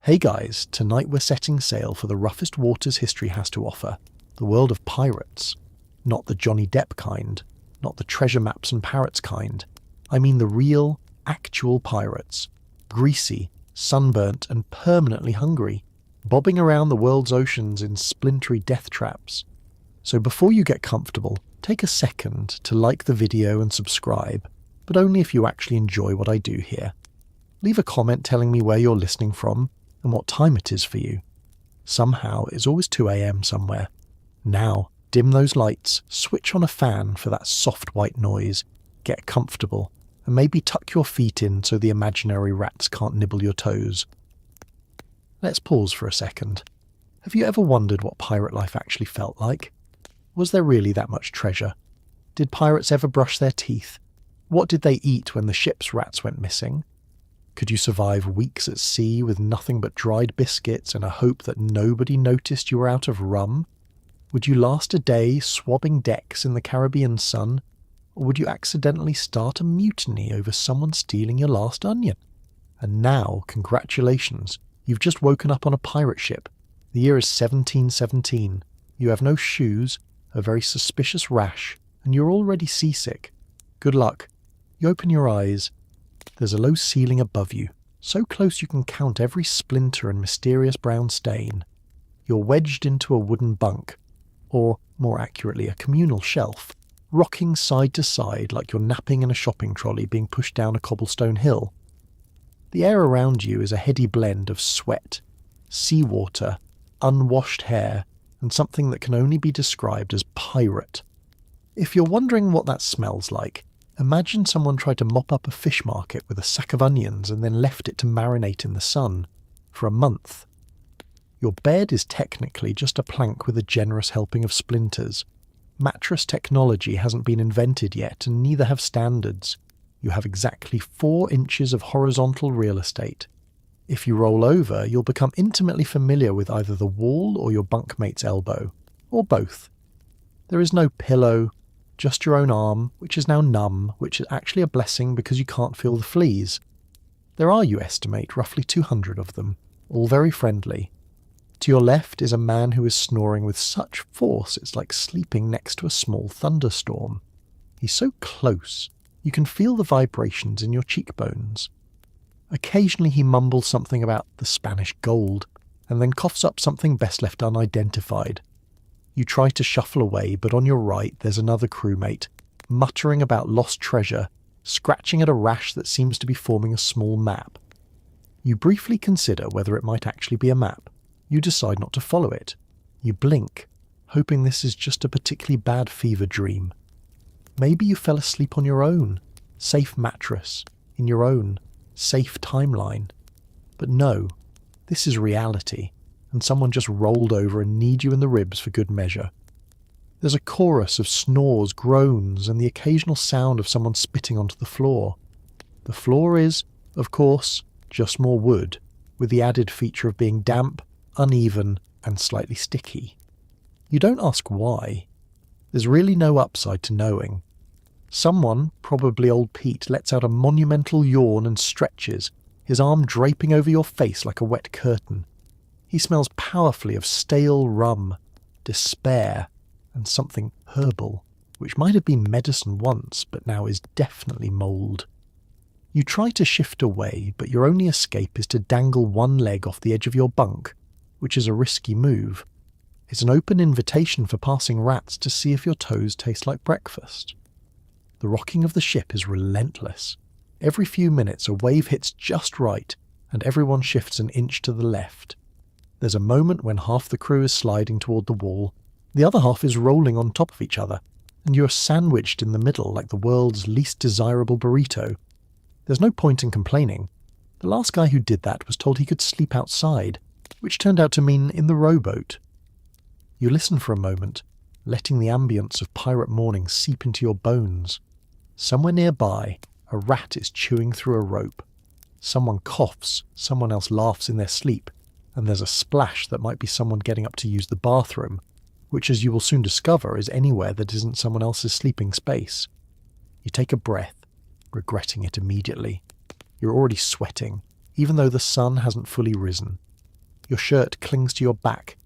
Hey guys, tonight we're setting sail for the roughest waters history has to offer, the world of pirates. Not the Johnny Depp kind, not the treasure maps and parrots kind. I mean the real, actual pirates. Greasy, sunburnt and permanently hungry, bobbing around the world's oceans in splintery death traps. So before you get comfortable, take a second to like the video and subscribe, but only if you actually enjoy what I do here. Leave a comment telling me where you're listening from and what time it is for you. Somehow it's always 2 a.m. somewhere. Now, dim those lights, switch on a fan for that soft white noise, get comfortable, and maybe tuck your feet in so the imaginary rats can't nibble your toes. Let's pause for a second. Have you ever wondered what pirate life actually felt like? Was there really that much treasure? Did pirates ever brush their teeth? What did they eat when the ship's rats went missing? Could you survive weeks at sea with nothing but dried biscuits and a hope that nobody noticed you were out of rum? Would you last a day swabbing decks in the Caribbean sun? Or would you accidentally start a mutiny over someone stealing your last onion? And now, congratulations, you've just woken up on a pirate ship. The year is 1717. You have no shoes, a very suspicious rash, and you're already seasick. Good luck. You open your eyes. There's a low ceiling above you, so close you can count every splinter and mysterious brown stain. You're wedged into a wooden bunk, or, more accurately, a communal shelf, rocking side to side like you're napping in a shopping trolley being pushed down a cobblestone hill. The air around you is a heady blend of sweat, seawater, unwashed hair, and something that can only be described as pirate. If you're wondering what that smells like, imagine someone tried to mop up a fish market with a sack of onions and then left it to marinate in the sun for a month. Your bed is technically just a plank with a generous helping of splinters. Mattress technology hasn't been invented yet, and neither have standards. You have exactly 4 inches of horizontal real estate. If you roll over, you'll become intimately familiar with either the wall or your bunkmate's elbow, or both. There is no pillow, just your own arm, which is now numb, which is actually a blessing because you can't feel the fleas. There are, you estimate, roughly 200 of them, all very friendly. To your left is a man who is snoring with such force it's like sleeping next to a small thunderstorm. He's so close, you can feel the vibrations in your cheekbones. Occasionally he mumbles something about the Spanish gold, and then coughs up something best left unidentified. You try to shuffle away, but on your right there's another crewmate, muttering about lost treasure, scratching at a rash that seems to be forming a small map. You briefly consider whether it might actually be a map. You decide not to follow it. You blink, hoping this is just a particularly bad fever dream. Maybe you fell asleep on your own, safe mattress, in your own, safe timeline. But no, this is reality, and someone just rolled over and kneed you in the ribs for good measure. There's a chorus of snores, groans, and the occasional sound of someone spitting onto the floor. The floor is, of course, just more wood, with the added feature of being damp, uneven, and slightly sticky. You don't ask why. There's really no upside to knowing. Someone, probably old Pete, lets out a monumental yawn and stretches, his arm draping over your face like a wet curtain. He smells powerfully of stale rum, despair, and something herbal, which might have been medicine once, but now is definitely mould. You try to shift away, but your only escape is to dangle one leg off the edge of your bunk, which is a risky move. It's an open invitation for passing rats to see if your toes taste like breakfast. The rocking of the ship is relentless. Every few minutes a wave hits just right, and everyone shifts an inch to the left. There's a moment when half the crew is sliding toward the wall, the other half is rolling on top of each other, and you're sandwiched in the middle like the world's least desirable burrito. There's no point in complaining. The last guy who did that was told he could sleep outside, which turned out to mean in the rowboat. You listen for a moment, letting the ambience of pirate morning seep into your bones. Somewhere nearby, a rat is chewing through a rope. Someone coughs, someone else laughs in their sleep, and there's a splash that might be someone getting up to use the bathroom, which, as you will soon discover, is anywhere that isn't someone else's sleeping space. You take a breath, regretting it immediately. You're already sweating, even though the sun hasn't fully risen. Your shirt clings to your back,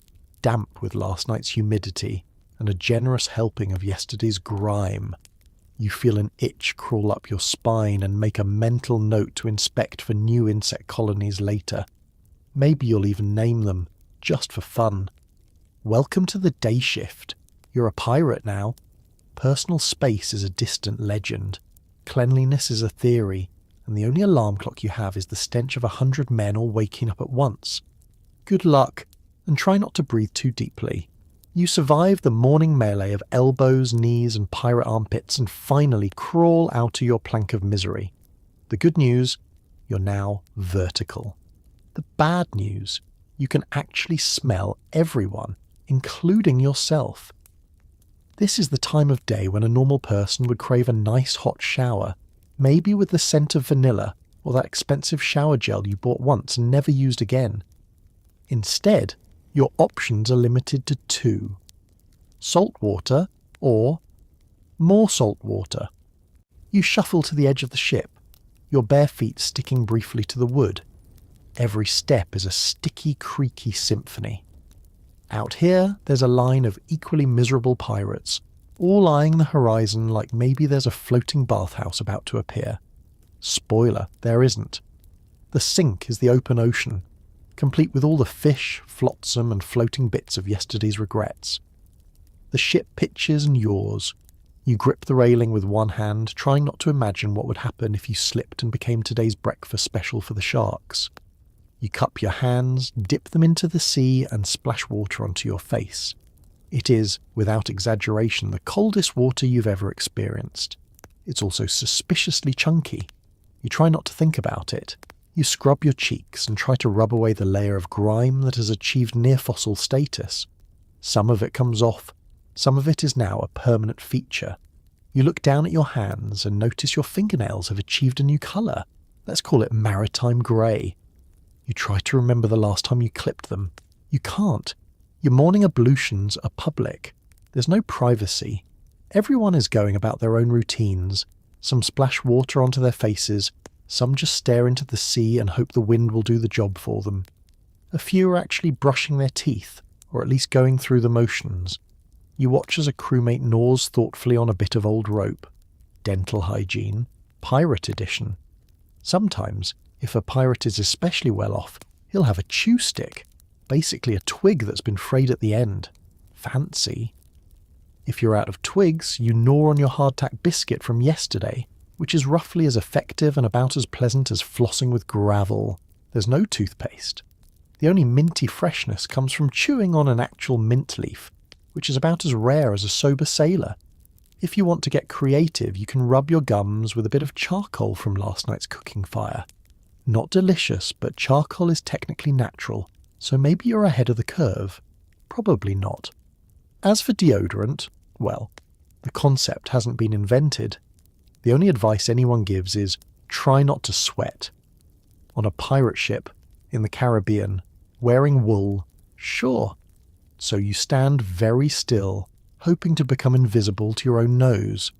damp with last night's humidity and a generous helping of yesterday's grime. You feel an itch crawl up your spine and make a mental note to inspect for new insect colonies later. Maybe you'll even name them, just for fun. Welcome to the day shift. You're a pirate now. Personal space is a distant legend. Cleanliness is a theory, and the only alarm clock you have is the stench of 100 men all waking up at once. Good luck, and try not to breathe too deeply. You survive the morning melee of elbows, knees, and pirate armpits and finally crawl out of your plank of misery. The good news, you're now vertical. The bad news, you can actually smell everyone, including yourself. This is the time of day when a normal person would crave a nice hot shower, maybe with the scent of vanilla or that expensive shower gel you bought once and never used again. Instead, your options are limited to two: salt water or more salt water. You shuffle to the edge of the ship, your bare feet sticking briefly to the wood. Every step is a sticky, creaky symphony. Out here, there's a line of equally miserable pirates, all eyeing the horizon like maybe there's a floating bathhouse about to appear. Spoiler, there isn't. The sink is the open ocean, complete with all the fish, flotsam and floating bits of yesterday's regrets. The ship pitches and yaws. You grip the railing with one hand, trying not to imagine what would happen if you slipped and became today's breakfast special for the sharks. You cup your hands, dip them into the sea and splash water onto your face. It is, without exaggeration, the coldest water you've ever experienced. It's also suspiciously chunky. You try not to think about it. You scrub your cheeks and try to rub away the layer of grime that has achieved near-fossil status. Some of it comes off, some of it is now a permanent feature. You look down at your hands and notice your fingernails have achieved a new colour. Let's call it maritime grey. You try to remember the last time you clipped them. You can't. Your morning ablutions are public. There's no privacy. Everyone is going about their own routines. Some splash water onto their faces, some just stare into the sea and hope the wind will do the job for them. A few are actually brushing their teeth, or at least going through the motions. You watch as a crewmate gnaws thoughtfully on a bit of old rope. Dental hygiene, pirate edition. Sometimes, if a pirate is especially well off, he'll have a chew stick, basically a twig that's been frayed at the end. Fancy. If you're out of twigs, you gnaw on your hardtack biscuit from yesterday, which is roughly as effective and about as pleasant as flossing with gravel. There's no toothpaste. The only minty freshness comes from chewing on an actual mint leaf, which is about as rare as a sober sailor. If you want to get creative, you can rub your gums with a bit of charcoal from last night's cooking fire. Not delicious, but charcoal is technically natural, so maybe you're ahead of the curve. Probably not. As for deodorant, well, the concept hasn't been invented. The only advice anyone gives is try not to sweat. On a pirate ship, in the Caribbean, wearing wool, sure. So you stand very still, hoping to become invisible to your own nose.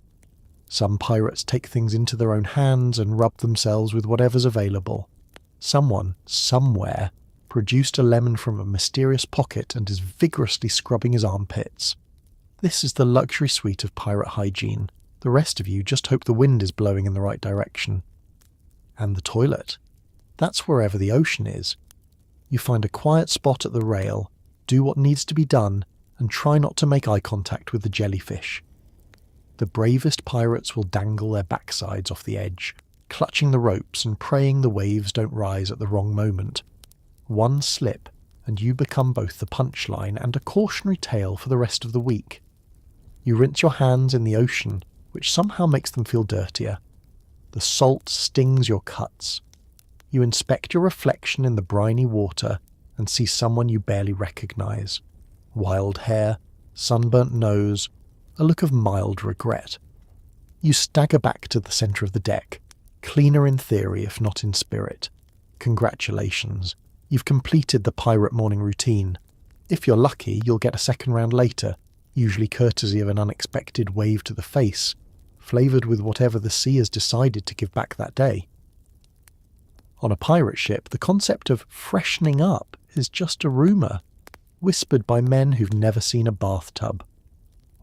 Some pirates take things into their own hands and rub themselves with whatever's available. Someone, somewhere, produced a lemon from a mysterious pocket and is vigorously scrubbing his armpits. This is the luxury suite of pirate hygiene. The rest of you just hope the wind is blowing in the right direction. And the toilet. That's wherever the ocean is. You find a quiet spot at the rail, do what needs to be done, and try not to make eye contact with the jellyfish. The bravest pirates will dangle their backsides off the edge, clutching the ropes and praying the waves don't rise at the wrong moment. One slip, and you become both the punchline and a cautionary tale for the rest of the week. You rinse your hands in the ocean, which somehow makes them feel dirtier. The salt stings your cuts. You inspect your reflection in the briny water and see someone you barely recognize. Wild hair, sunburnt nose, a look of mild regret. You stagger back to the centre of the deck, cleaner in theory if not in spirit. Congratulations, you've completed the pirate morning routine. If you're lucky, you'll get a second round later, usually courtesy of an unexpected wave to the face, flavoured with whatever the sea has decided to give back that day. On a pirate ship, the concept of freshening up is just a rumour, whispered by men who've never seen a bathtub.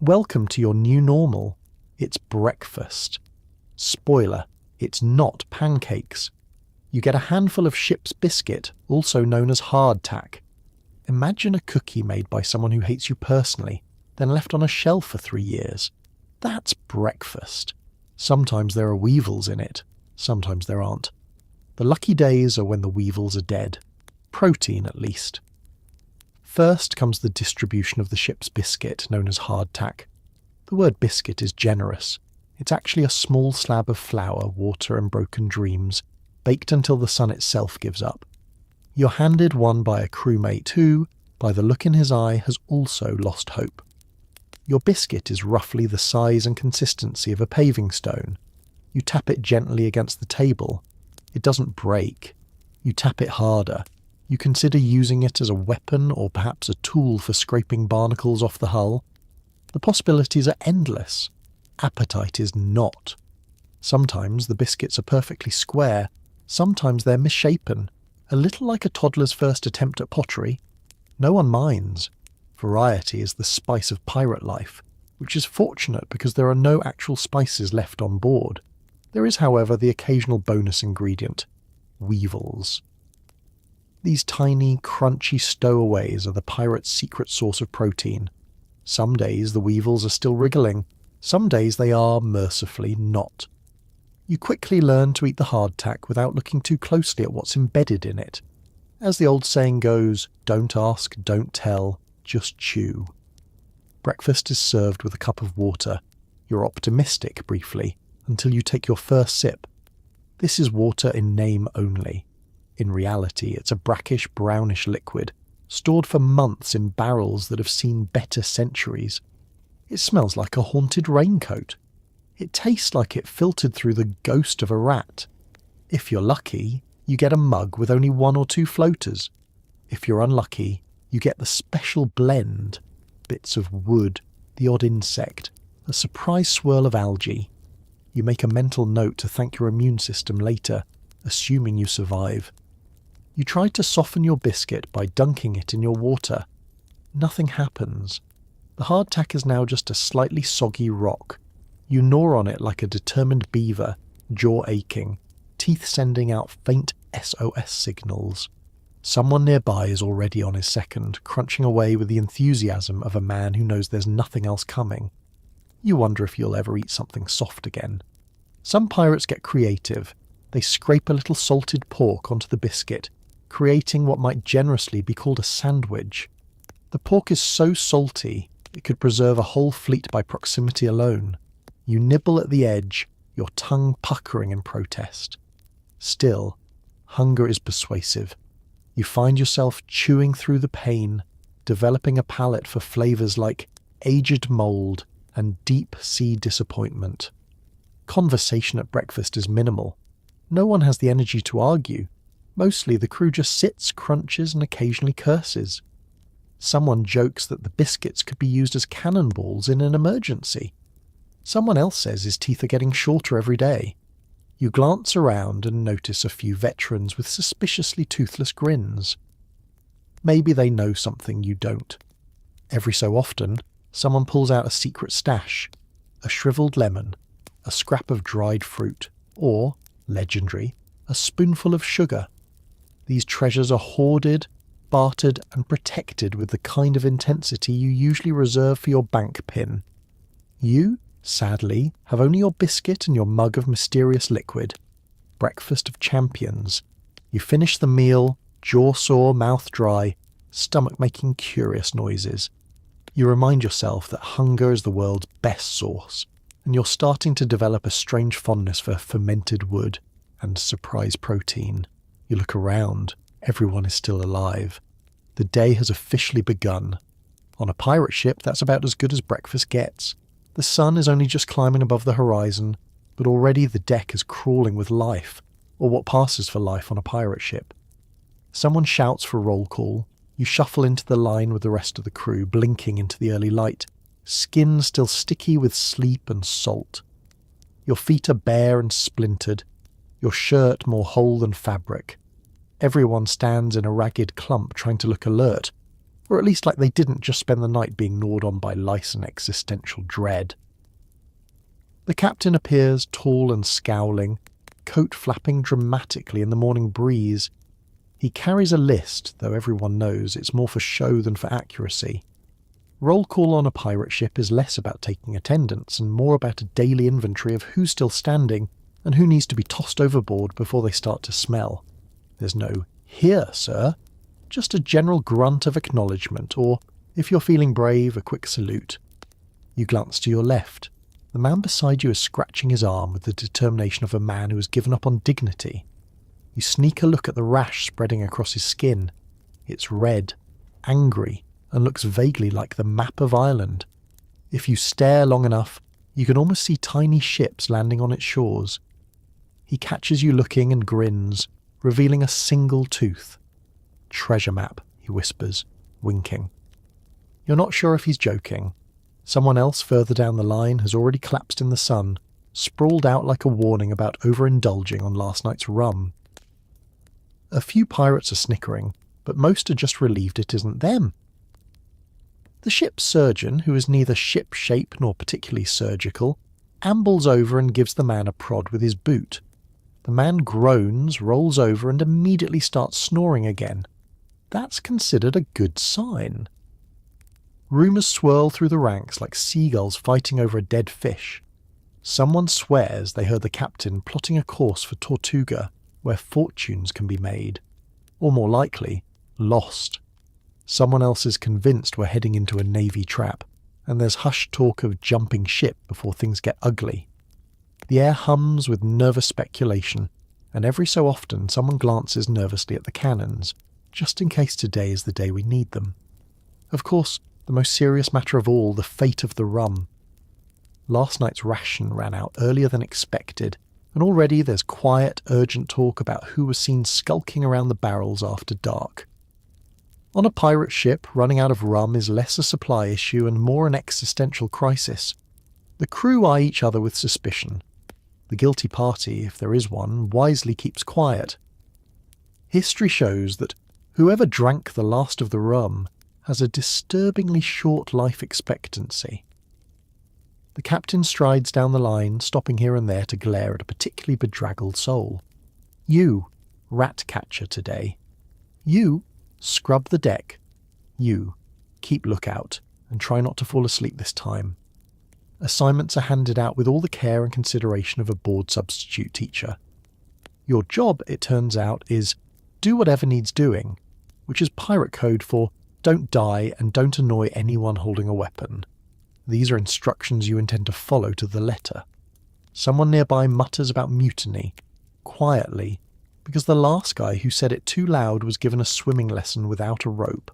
Welcome to your new normal. It's breakfast. Spoiler, it's not pancakes. You get a handful of ship's biscuit, also known as hardtack. Imagine a cookie made by someone who hates you personally, then left on a shelf for 3 years. That's breakfast. Sometimes there are weevils in it, sometimes there aren't. The lucky days are when the weevils are dead. Protein, at least. First comes the distribution of the ship's biscuit, known as hardtack. The word biscuit is generous. It's actually a small slab of flour, water and broken dreams, baked until the sun itself gives up. You're handed one by a crewmate who, by the look in his eye, has also lost hope. Your biscuit is roughly the size and consistency of a paving stone. You tap it gently against the table. It doesn't break. You tap it harder. You consider using it as a weapon or perhaps a tool for scraping barnacles off the hull. The possibilities are endless. Appetite is not. Sometimes the biscuits are perfectly square. Sometimes they're misshapen, a little like a toddler's first attempt at pottery. No one minds. Variety is the spice of pirate life, which is fortunate because there are no actual spices left on board. There is, however, the occasional bonus ingredient: weevils. These tiny, crunchy stowaways are the pirate's secret source of protein. Some days the weevils are still wriggling, some days they are, mercifully, not. You quickly learn to eat the hardtack without looking too closely at what's embedded in it. As the old saying goes, don't ask, don't tell, just chew. Breakfast is served with a cup of water. You're optimistic, briefly, until you take your first sip. This is water in name only. In reality, it's a brackish, brownish liquid, stored for months in barrels that have seen better centuries. It smells like a haunted raincoat. It tastes like it filtered through the ghost of a rat. If you're lucky, you get a mug with only 1 or 2 floaters. If you're unlucky, you get the special blend: bits of wood, the odd insect, a surprise swirl of algae. You make a mental note to thank your immune system later, assuming you survive. You try to soften your biscuit by dunking it in your water. Nothing happens. The hardtack is now just a slightly soggy rock. You gnaw on it like a determined beaver, jaw aching, teeth sending out faint SOS signals. Someone nearby is already on his second, crunching away with the enthusiasm of a man who knows there's nothing else coming. You wonder if you'll ever eat something soft again. Some pirates get creative. They scrape a little salted pork onto the biscuit, creating what might generously be called a sandwich. The pork is so salty, it could preserve a whole fleet by proximity alone. You nibble at the edge, your tongue puckering in protest. Still, hunger is persuasive. You find yourself chewing through the pain, developing a palate for flavours like aged mould and deep-sea disappointment. Conversation at breakfast is minimal. No one has the energy to argue. Mostly the crew just sits, crunches, and occasionally curses. Someone jokes that the biscuits could be used as cannonballs in an emergency. Someone else says his teeth are getting shorter every day. You glance around and notice a few veterans with suspiciously toothless grins. Maybe they know something you don't. Every so often, someone pulls out a secret stash, a shriveled lemon, a scrap of dried fruit, or, legendary, a spoonful of sugar. These treasures are hoarded, bartered, and protected with the kind of intensity you usually reserve for your bank pin. You, sadly, have only your biscuit and your mug of mysterious liquid. Breakfast of champions. You finish the meal, jaw sore, mouth dry, stomach making curious noises. You remind yourself that hunger is the world's best sauce, and you're starting to develop a strange fondness for fermented wood and surprise protein. You look around. Everyone is still alive. The day has officially begun. On a pirate ship, that's about as good as breakfast gets. The sun is only just climbing above the horizon, but already the deck is crawling with life, or what passes for life on a pirate ship. Someone shouts for roll call. You shuffle into the line with the rest of the crew, blinking into the early light, skin still sticky with sleep and salt. Your feet are bare and splintered, your shirt more whole than fabric. Everyone stands in a ragged clump trying to look alert, or at least like they didn't just spend the night being gnawed on by lice and existential dread. The captain appears tall and scowling, coat flapping dramatically in the morning breeze. He carries a list, though everyone knows it's more for show than for accuracy. Roll call on a pirate ship is less about taking attendance and more about a daily inventory of who's still standing and who needs to be tossed overboard before they start to smell. There's no "Here, sir," just a general grunt of acknowledgement, or, if you're feeling brave, a quick salute. You glance to your left. The man beside you is scratching his arm with the determination of a man who has given up on dignity. You sneak a look at the rash spreading across his skin. It's red, angry, and looks vaguely like the map of Ireland. If you stare long enough, you can almost see tiny ships landing on its shores. He catches you looking and grins, revealing a single tooth. "Treasure map," he whispers, winking. You're not sure if he's joking. Someone else further down the line has already collapsed in the sun, sprawled out like a warning about overindulging on last night's rum. A few pirates are snickering, but most are just relieved it isn't them. The ship's surgeon, who is neither ship-shape nor particularly surgical, ambles over and gives the man a prod with his boot. The man groans, rolls over, and immediately starts snoring again. That's considered a good sign. Rumours swirl through the ranks like seagulls fighting over a dead fish. Someone swears they heard the captain plotting a course for Tortuga, where fortunes can be made. Or more likely, lost. Someone else is convinced we're heading into a navy trap, and there's hushed talk of jumping ship before things get ugly. The air hums with nervous speculation, and every so often someone glances nervously at the cannons, just in case today is the day we need them. Of course, the most serious matter of all, the fate of the rum. Last night's ration ran out earlier than expected, and already there's quiet, urgent talk about who was seen skulking around the barrels after dark. On a pirate ship, running out of rum is less a supply issue and more an existential crisis. The crew eye each other with suspicion. The guilty party, if there is one, wisely keeps quiet. History shows that whoever drank the last of the rum has a disturbingly short life expectancy. The captain strides down the line, stopping here and there to glare at a particularly bedraggled soul. You, rat catcher today. You, scrub the deck. You, keep lookout, and try not to fall asleep this time. Assignments are handed out with all the care and consideration of a bored substitute teacher. Your job, it turns out, is do whatever needs doing, which is pirate code for don't die and don't annoy anyone holding a weapon. These are instructions you intend to follow to the letter. Someone nearby mutters about mutiny, quietly, because the last guy who said it too loud was given a swimming lesson without a rope.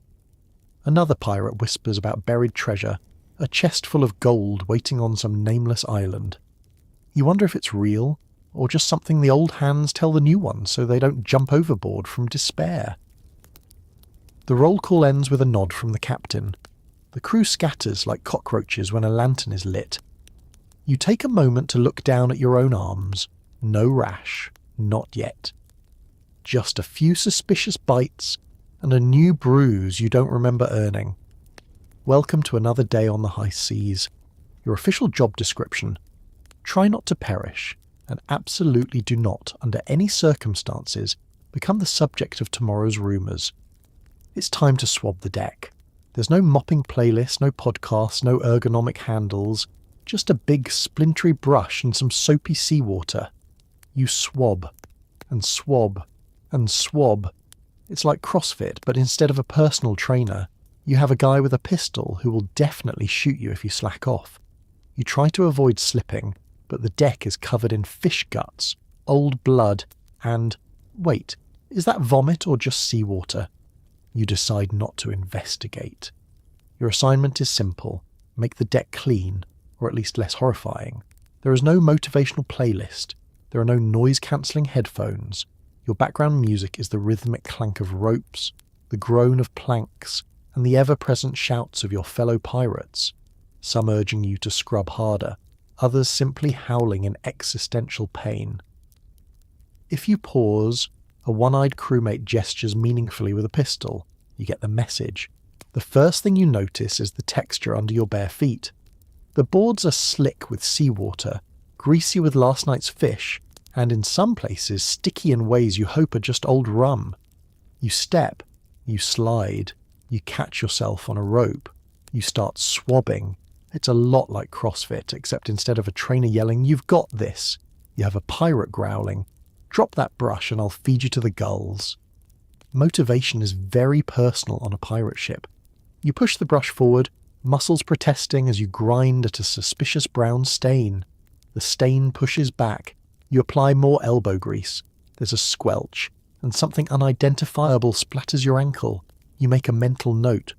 Another pirate whispers about buried treasure, a chest full of gold waiting on some nameless island. You wonder if it's real, or just something the old hands tell the new ones so they don't jump overboard from despair. The roll call ends with a nod from the captain. The crew scatters like cockroaches when a lantern is lit. You take a moment to look down at your own arms. No rash, not yet. Just a few suspicious bites and a new bruise you don't remember earning. Welcome to another day on the high seas. Your official job description: try not to perish, and absolutely do not, under any circumstances, become the subject of tomorrow's rumours. It's time to swab the deck. There's no mopping playlist, no podcasts, no ergonomic handles, just a big splintery brush and some soapy seawater. You swab, and swab, and swab. It's like CrossFit, but instead of a personal trainer, you have a guy with a pistol who will definitely shoot you if you slack off. You try to avoid slipping, but the deck is covered in fish guts, old blood, and... wait, is that vomit or just seawater? You decide not to investigate. Your assignment is simple: make the deck clean, or at least less horrifying. There is no motivational playlist. There are no noise-cancelling headphones. Your background music is the rhythmic clank of ropes, the groan of planks, and the ever-present shouts of your fellow pirates, some urging you to scrub harder, others simply howling in existential pain. If you pause, A one-eyed crewmate gestures meaningfully with a pistol. You get the message. The first thing you notice is the texture under your bare feet. The boards are slick with seawater, greasy with last night's fish, and in some places sticky in ways you hope are just old rum. You step, you slide, you catch yourself on a rope, you start swabbing. It's a lot like CrossFit, except instead of a trainer yelling, "You've got this," you have a pirate growling, "Drop that brush and I'll feed you to the gulls." Motivation is very personal on a pirate ship. You push the brush forward, muscles protesting as you grind at a suspicious brown stain. The stain pushes back. You apply more elbow grease. There's a squelch, and something unidentifiable splatters your ankle. You make a mental note.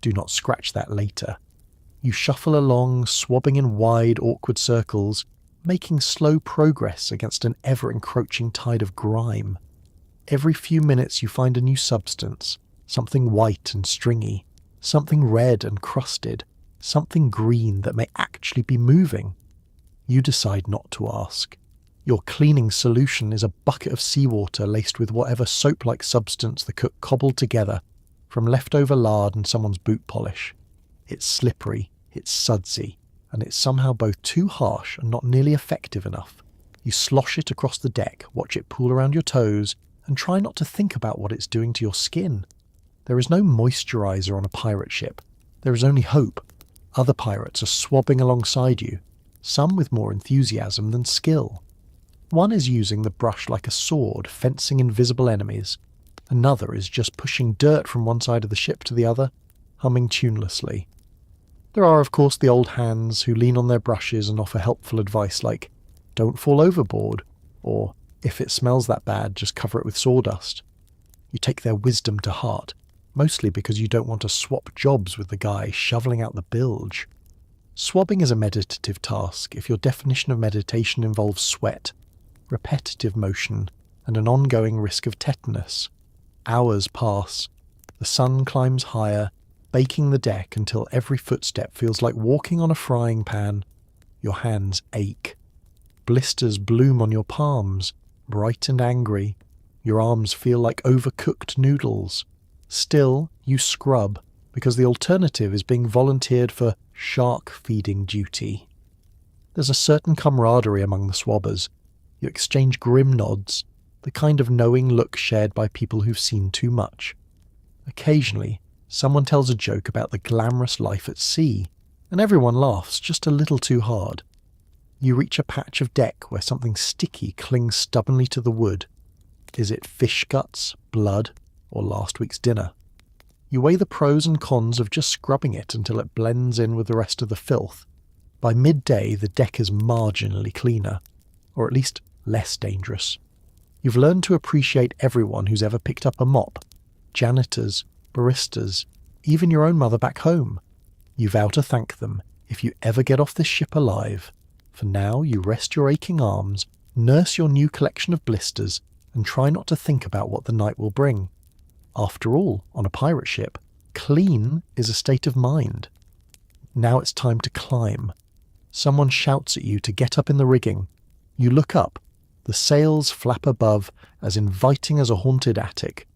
Do not scratch that later. You shuffle along, swabbing in wide, awkward circles, making slow progress against an ever-encroaching tide of grime. Every few minutes you find a new substance, something white and stringy, something red and crusted, something green that may actually be moving. You decide not to ask. Your cleaning solution is a bucket of seawater laced with whatever soap-like substance the cook cobbled together from leftover lard and someone's boot polish. It's slippery, it's sudsy, and it's somehow both too harsh and not nearly effective enough. You slosh it across the deck, watch it pool around your toes, and try not to think about what it's doing to your skin. There is no moisturizer on a pirate ship. There is only hope. Other pirates are swabbing alongside you, some with more enthusiasm than skill. One is using the brush like a sword, fencing invisible enemies. Another is just pushing dirt from one side of the ship to the other, humming tunelessly. There are, of course, the old hands who lean on their brushes and offer helpful advice like, "Don't fall overboard," or, "If it smells that bad, just cover it with sawdust." You take their wisdom to heart, mostly because you don't want to swap jobs with the guy shoveling out the bilge. Swabbing is a meditative task if your definition of meditation involves sweat, repetitive motion, and an ongoing risk of tetanus. Hours pass. The sun climbs higher, baking the deck until every footstep feels like walking on a frying pan. Your hands ache. Blisters bloom on your palms, bright and angry. Your arms feel like overcooked noodles. Still, you scrub, because the alternative is being volunteered for shark feeding duty. There's a certain camaraderie among the swabbers. You exchange grim nods, the kind of knowing look shared by people who've seen too much. Occasionally, someone tells a joke about the glamorous life at sea, and everyone laughs just a little too hard. You reach a patch of deck where something sticky clings stubbornly to the wood. Is it fish guts, blood, or last week's dinner? You weigh the pros and cons of just scrubbing it until it blends in with the rest of the filth. By midday, the deck is marginally cleaner, or at least less dangerous. You've learned to appreciate everyone who's ever picked up a mop. Janitors, baristas, even your own mother back home. You vow to thank them if you ever get off this ship alive. For now, you rest your aching arms, nurse your new collection of blisters, and try not to think about what the night will bring. After all, on a pirate ship, clean is a state of mind. Now it's time to climb. Someone shouts at you to get up in the rigging. You look up. The sails flap above, as inviting as a haunted attic.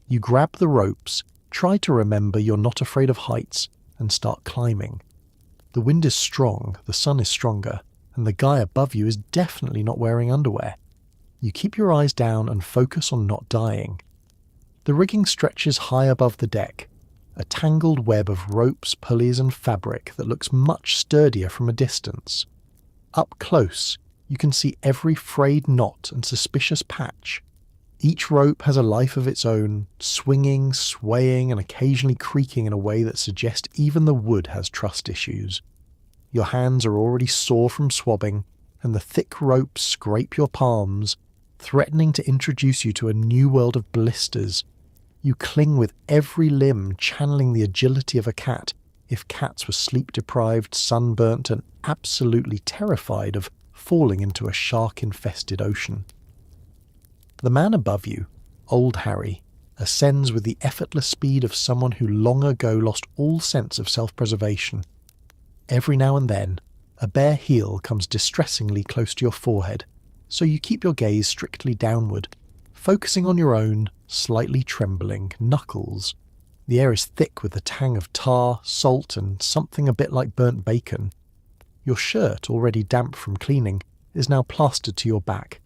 You grab the ropes, try to remember you're not afraid of heights, and start climbing. The wind is strong, the sun is stronger, and the guy above you is definitely not wearing underwear. You keep your eyes down and focus on not dying. The rigging stretches high above the deck, a tangled web of ropes, pulleys and fabric that looks much sturdier from a distance. Up close, you can see every frayed knot and suspicious patch. Each rope has a life of its own, swinging, swaying and occasionally creaking in a way that suggests even the wood has trust issues. Your hands are already sore from swabbing, and the thick ropes scrape your palms, threatening to introduce you to a new world of blisters. You cling with every limb, channeling the agility of a cat, if cats were sleep-deprived, sunburnt, and absolutely terrified of falling into a shark-infested ocean. The man above you, Old Harry, ascends with the effortless speed of someone who long ago lost all sense of self-preservation. Every now and then, a bare heel comes distressingly close to your forehead, so you keep your gaze strictly downward, focusing on your own, slightly trembling knuckles. The air is thick with the tang of tar, salt, and something a bit like burnt bacon. Your shirt, already damp from cleaning, is now plastered to your back.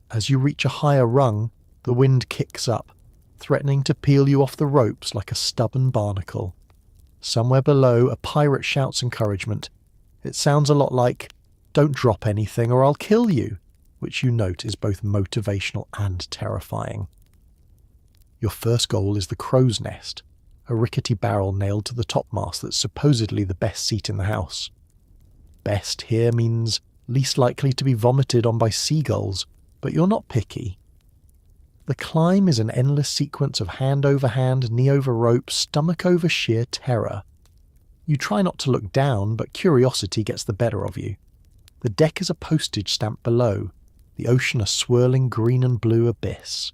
As you reach a higher rung, the wind kicks up, threatening to peel you off the ropes like a stubborn barnacle. Somewhere below, a pirate shouts encouragement. It sounds a lot like, "Don't drop anything or I'll kill you," which you note is both motivational and terrifying. Your first goal is the crow's nest, a rickety barrel nailed to the topmast that's supposedly the best seat in the house. Best here means least likely to be vomited on by seagulls, but you're not picky. The climb is an endless sequence of hand over hand, knee over rope, stomach over sheer terror. You try not to look down, but curiosity gets the better of you. The deck is a postage stamp below, the ocean a swirling green and blue abyss.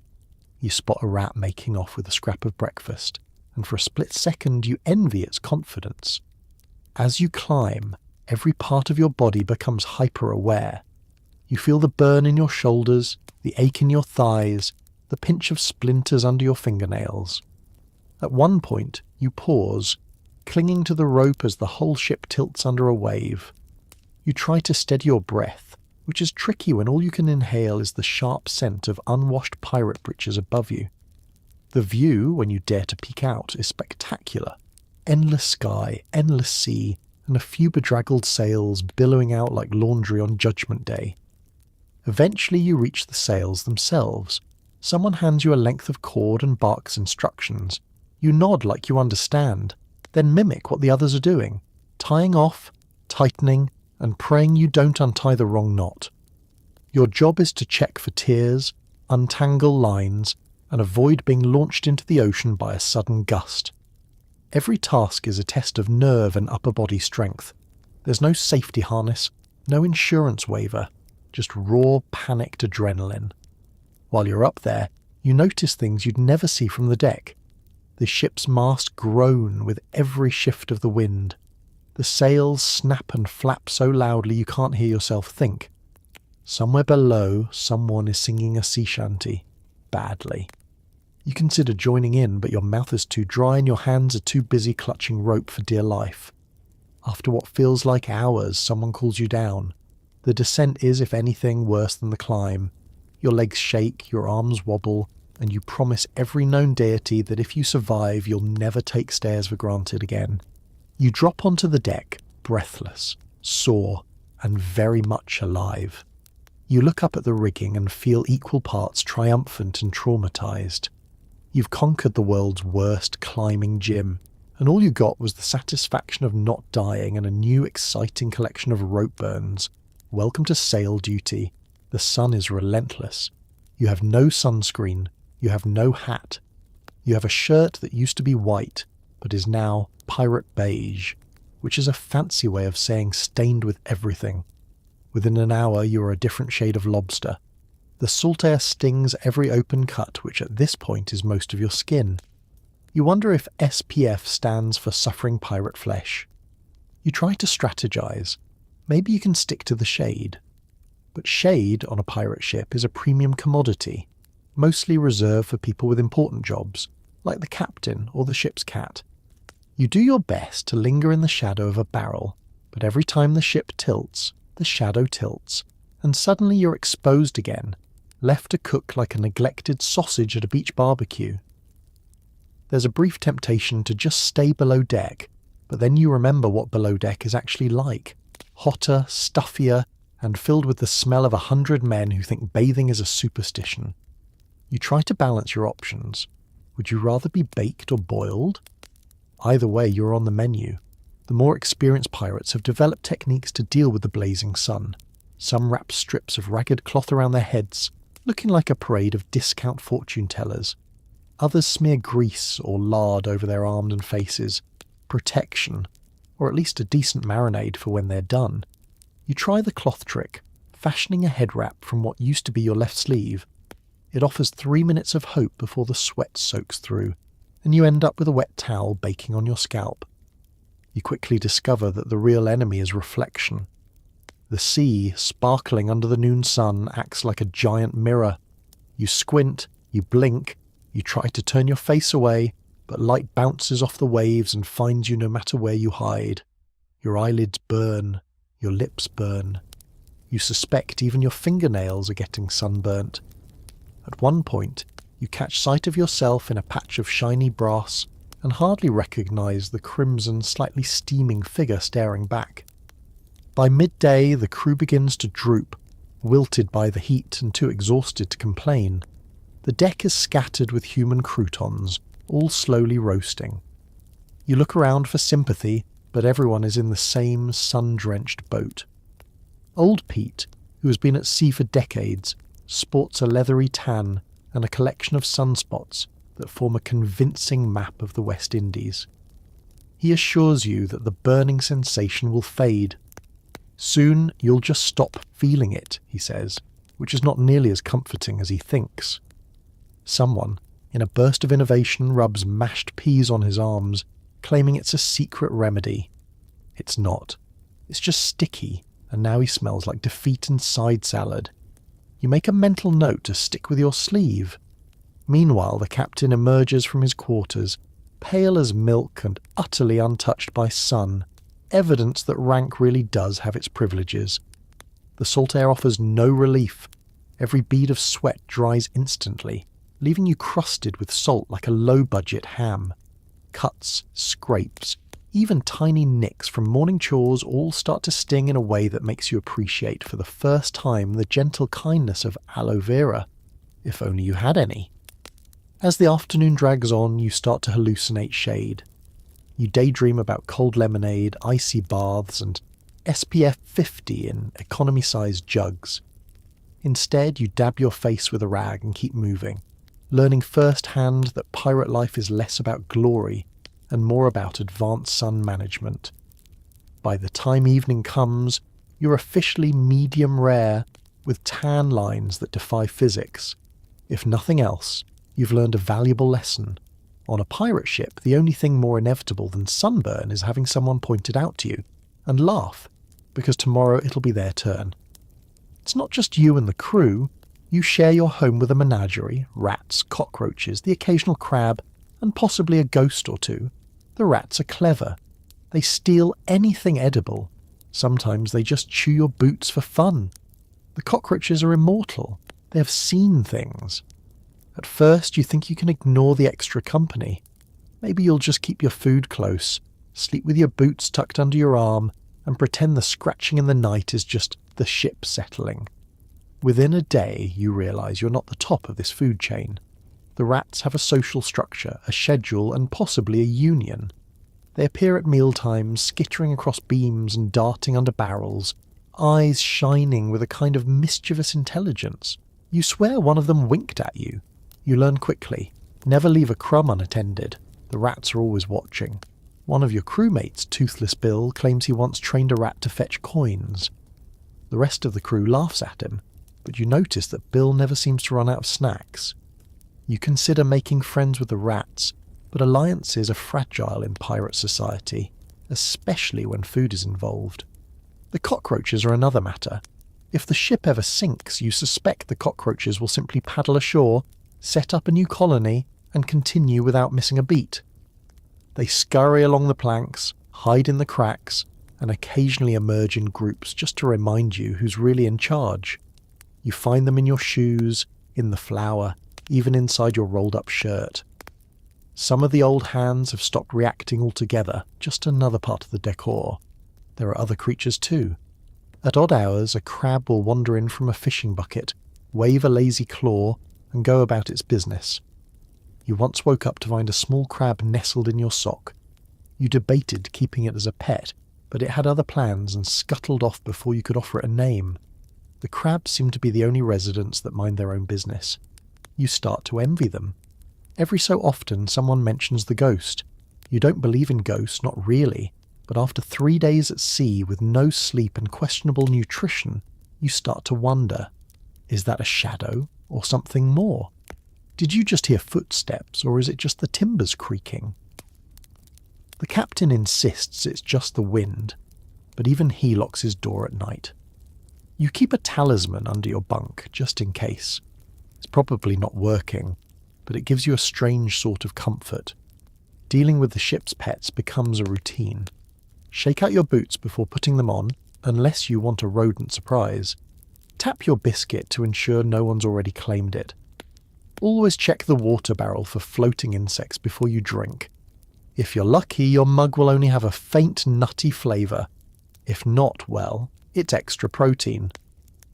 You spot a rat making off with a scrap of breakfast, and for a split second you envy its confidence. As you climb, every part of your body becomes hyper-aware. You feel the burn in your shoulders, the ache in your thighs, the pinch of splinters under your fingernails. At one point, you pause, clinging to the rope as the whole ship tilts under a wave. You try to steady your breath, which is tricky when all you can inhale is the sharp scent of unwashed pirate breeches above you. The view, when you dare to peek out, is spectacular. Endless sky, endless sea, and a few bedraggled sails billowing out like laundry on Judgment Day. Eventually you reach the sails themselves. Someone hands you a length of cord and barks instructions. You nod like you understand, then mimic what the others are doing, tying off, tightening, and praying you don't untie the wrong knot. Your job is to check for tears, untangle lines, and avoid being launched into the ocean by a sudden gust. Every task is a test of nerve and upper body strength. There's no safety harness, no insurance waiver, just raw, panicked adrenaline. While you're up there, you notice things you'd never see from the deck. The ship's mast groan with every shift of the wind. The sails snap and flap so loudly you can't hear yourself think. Somewhere below, someone is singing a sea shanty, badly. You consider joining in, but your mouth is too dry and your hands are too busy clutching rope for dear life. After what feels like hours, someone calls you down. The descent is, if anything, worse than the climb. Your legs shake, your arms wobble, and you promise every known deity that if you survive, you'll never take stairs for granted again. You drop onto the deck, breathless, sore, and very much alive. You look up at the rigging and feel equal parts triumphant and traumatized. You've conquered the world's worst climbing gym, and all you got was the satisfaction of not dying and a new exciting collection of rope burns. Welcome to sail duty. The sun is relentless. You have no sunscreen. You have no hat. You have a shirt that used to be white, but is now pirate beige, which is a fancy way of saying stained with everything. Within an hour you are a different shade of lobster. The salt air stings every open cut, which at this point is most of your skin. You wonder if SPF stands for suffering pirate flesh. You try to strategize. Maybe you can stick to the shade. But shade on a pirate ship is a premium commodity, mostly reserved for people with important jobs, like the captain or the ship's cat. You do your best to linger in the shadow of a barrel, but every time the ship tilts, the shadow tilts, and suddenly you're exposed again, left to cook like a neglected sausage at a beach barbecue. There's a brief temptation to just stay below deck, but then you remember what below deck is actually like. Hotter, stuffier, and filled with the smell of 100 men who think bathing is a superstition. You try to balance your options. Would you rather be baked or boiled? Either way, you're on the menu. The more experienced pirates have developed techniques to deal with the blazing sun. Some wrap strips of ragged cloth around their heads, looking like a parade of discount fortune tellers. Others smear grease or lard over their arms and faces. Protection, or at least a decent marinade for when they're done. You try the cloth trick, fashioning a head wrap from what used to be your left sleeve. It offers 3 minutes of hope before the sweat soaks through, and you end up with a wet towel baking on your scalp. You quickly discover that the real enemy is reflection. The sea, sparkling under the noon sun, acts like a giant mirror. You squint, you blink, you try to turn your face away, but light bounces off the waves and finds you no matter where you hide. Your eyelids burn, your lips burn. You suspect even your fingernails are getting sunburnt. At one point, you catch sight of yourself in a patch of shiny brass and hardly recognise the crimson, slightly steaming figure staring back. By midday, the crew begins to droop, wilted by the heat and too exhausted to complain. The deck is scattered with human croutons, all slowly roasting. You look around for sympathy, but everyone is in the same sun-drenched boat. Old Pete, who has been at sea for decades, sports a leathery tan and a collection of sunspots that form a convincing map of the West Indies. He assures you that the burning sensation will fade. Soon you'll just stop feeling it, he says, which is not nearly as comforting as he thinks. Someone, in a burst of innovation, rubs mashed peas on his arms, claiming it's a secret remedy. It's not. It's just sticky, and now he smells like defeat and side salad. You make a mental note to stick with your sleeve. Meanwhile, the captain emerges from his quarters, pale as milk and utterly untouched by sun, evidence that rank really does have its privileges. The salt air offers no relief. Every bead of sweat dries instantly, leaving you crusted with salt like a low-budget ham. Cuts, scrapes, even tiny nicks from morning chores all start to sting in a way that makes you appreciate for the first time the gentle kindness of aloe vera, if only you had any. As the afternoon drags on, you start to hallucinate shade. You daydream about cold lemonade, icy baths, and SPF 50 in economy-sized jugs. Instead, you dab your face with a rag and keep moving, learning firsthand that pirate life is less about glory and more about advanced sun management. By the time evening comes, you're officially medium rare, with tan lines that defy physics. If nothing else, you've learned a valuable lesson. On a pirate ship, the only thing more inevitable than sunburn is having someone point it out to you, and laugh, because tomorrow it'll be their turn. It's not just you and the crew. You share your home with a menagerie, rats, cockroaches, the occasional crab, and possibly a ghost or two. The rats are clever. They steal anything edible. Sometimes they just chew your boots for fun. The cockroaches are immortal. They have seen things. At first you think you can ignore the extra company. Maybe you'll just keep your food close, sleep with your boots tucked under your arm, and pretend the scratching in the night is just the ship settling. Within a day, you realise you're not the top of this food chain. The rats have a social structure, a schedule, and possibly a union. They appear at mealtimes, skittering across beams and darting under barrels, eyes shining with a kind of mischievous intelligence. You swear one of them winked at you. You learn quickly. Never leave a crumb unattended. The rats are always watching. One of your crewmates, Toothless Bill, claims he once trained a rat to fetch coins. The rest of the crew laughs at him, but you notice that Bill never seems to run out of snacks. You consider making friends with the rats, but alliances are fragile in pirate society, especially when food is involved. The cockroaches are another matter. If the ship ever sinks, you suspect the cockroaches will simply paddle ashore, set up a new colony, and continue without missing a beat. They scurry along the planks, hide in the cracks, and occasionally emerge in groups just to remind you who's really in charge. You find them in your shoes, in the flour, even inside your rolled-up shirt. Some of the old hands have stopped reacting altogether, just another part of the decor. There are other creatures too. At odd hours, a crab will wander in from a fishing bucket, wave a lazy claw, and go about its business. You once woke up to find a small crab nestled in your sock. You debated keeping it as a pet, but it had other plans and scuttled off before you could offer it a name. The crabs seem to be the only residents that mind their own business. You start to envy them. Every so often someone mentions the ghost. You don't believe in ghosts, not really, but after 3 days at sea with no sleep and questionable nutrition, you start to wonder, is that a shadow or something more? Did you just hear footsteps, or is it just the timbers creaking? The captain insists it's just the wind, but even he locks his door at night. You keep a talisman under your bunk, just in case. It's probably not working, but it gives you a strange sort of comfort. Dealing with the ship's pets becomes a routine. Shake out your boots before putting them on, unless you want a rodent surprise. Tap your biscuit to ensure no one's already claimed it. Always check the water barrel for floating insects before you drink. If you're lucky, your mug will only have a faint nutty flavour. If not, well, it's extra protein.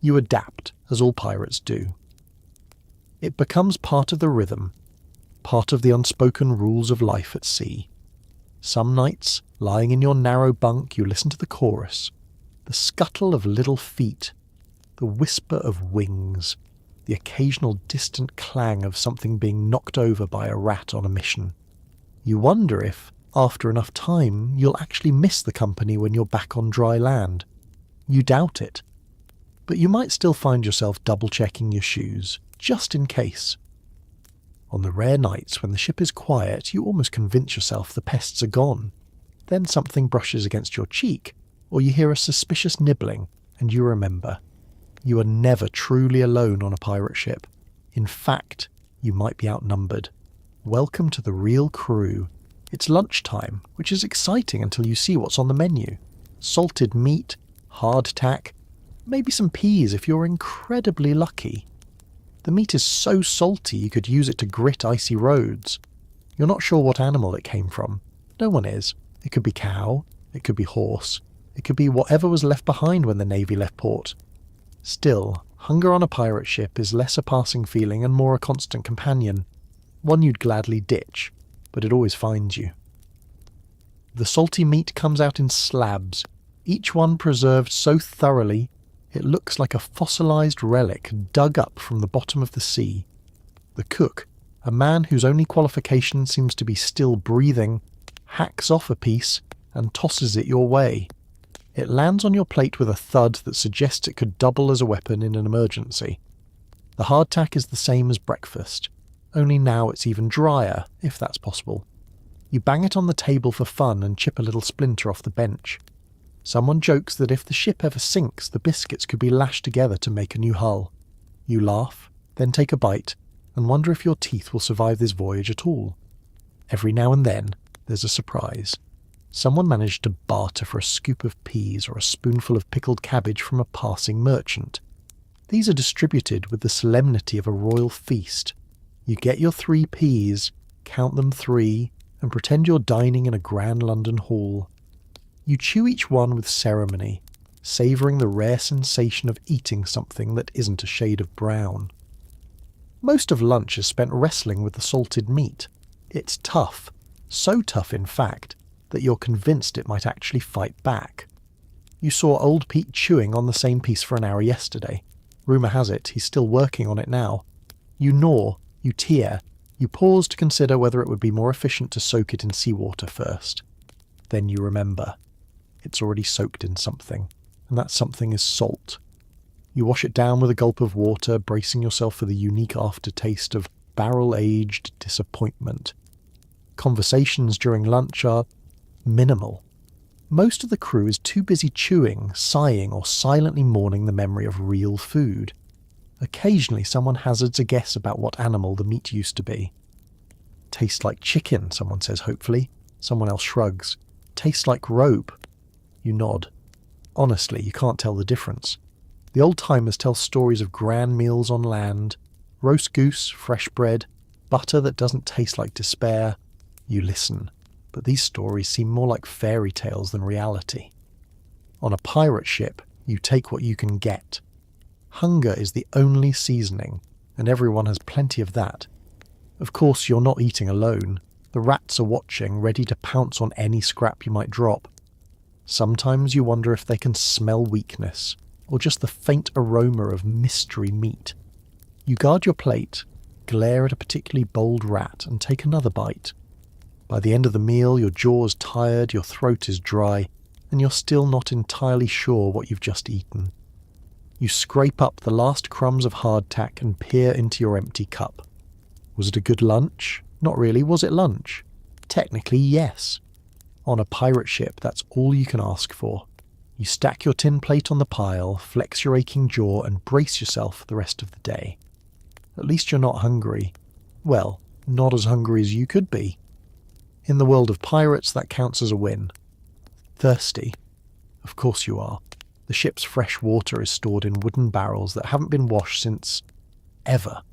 You adapt, as all pirates do. It becomes part of the rhythm, part of the unspoken rules of life at sea. Some nights, lying in your narrow bunk, you listen to the chorus, the scuttle of little feet, the whisper of wings, the occasional distant clang of something being knocked over by a rat on a mission. You wonder if, after enough time, you'll actually miss the company when you're back on dry land. You doubt it. But you might still find yourself double-checking your shoes, just in case. On the rare nights when the ship is quiet, you almost convince yourself the pests are gone. Then something brushes against your cheek, or you hear a suspicious nibbling, and you remember. You are never truly alone on a pirate ship. In fact, you might be outnumbered. Welcome to the real crew. It's lunchtime, which is exciting until you see what's on the menu. Salted meat, hardtack, maybe some peas if you're incredibly lucky. The meat is so salty you could use it to grit icy roads. You're not sure what animal it came from. No one is. It could be cow, it could be horse, it could be whatever was left behind when the Navy left port. Still, hunger on a pirate ship is less a passing feeling and more a constant companion. One you'd gladly ditch, but it always finds you. The salty meat comes out in slabs, each one preserved so thoroughly it looks like a fossilized relic dug up from the bottom of the sea. The cook, a man whose only qualification seems to be still breathing, hacks off a piece and tosses it your way. It lands on your plate with a thud that suggests it could double as a weapon in an emergency. The hardtack is the same as breakfast, only now it's even drier, if that's possible. You bang it on the table for fun and chip a little splinter off the bench. Someone jokes that if the ship ever sinks, the biscuits could be lashed together to make a new hull. You laugh, then take a bite, and wonder if your teeth will survive this voyage at all. Every now and then, there's a surprise. Someone managed to barter for a scoop of peas or a spoonful of pickled cabbage from a passing merchant. These are distributed with the solemnity of a royal feast. You get your 3 peas, count them 3, and pretend you're dining in a grand London hall. You chew each one with ceremony, savouring the rare sensation of eating something that isn't a shade of brown. Most of lunch is spent wrestling with the salted meat. It's tough, so tough in fact, that you're convinced it might actually fight back. You saw old Pete chewing on the same piece for an hour yesterday. Rumour has it he's still working on it now. You gnaw, you tear, you pause to consider whether it would be more efficient to soak it in seawater first. Then you remember. It's already soaked in something, and that something is salt. You wash it down with a gulp of water, bracing yourself for the unique aftertaste of barrel-aged disappointment. Conversations during lunch are minimal. Most of the crew is too busy chewing, sighing, or silently mourning the memory of real food. Occasionally someone hazards a guess about what animal the meat used to be. Tastes like chicken, someone says hopefully. Someone else shrugs. Tastes like rope. You nod. Honestly, you can't tell the difference. The old-timers tell stories of grand meals on land, roast goose, fresh bread, butter that doesn't taste like despair. You listen, but these stories seem more like fairy tales than reality. On a pirate ship, you take what you can get. Hunger is the only seasoning, and everyone has plenty of that. Of course, you're not eating alone. The rats are watching, ready to pounce on any scrap you might drop. Sometimes you wonder if they can smell weakness, or just the faint aroma of mystery meat. You guard your plate, glare at a particularly bold rat, and take another bite. By the end of the meal, your jaw's tired, your throat is dry, and you're still not entirely sure what you've just eaten. You scrape up the last crumbs of hardtack and peer into your empty cup. Was it a good lunch? Not really. Was it lunch? Technically, yes. On a pirate ship, that's all you can ask for. You stack your tin plate on the pile, flex your aching jaw, and brace yourself for the rest of the day. At least you're not hungry. Well, not as hungry as you could be. In the world of pirates, that counts as a win. Thirsty? Of course you are. The ship's fresh water is stored in wooden barrels that haven't been washed since ever.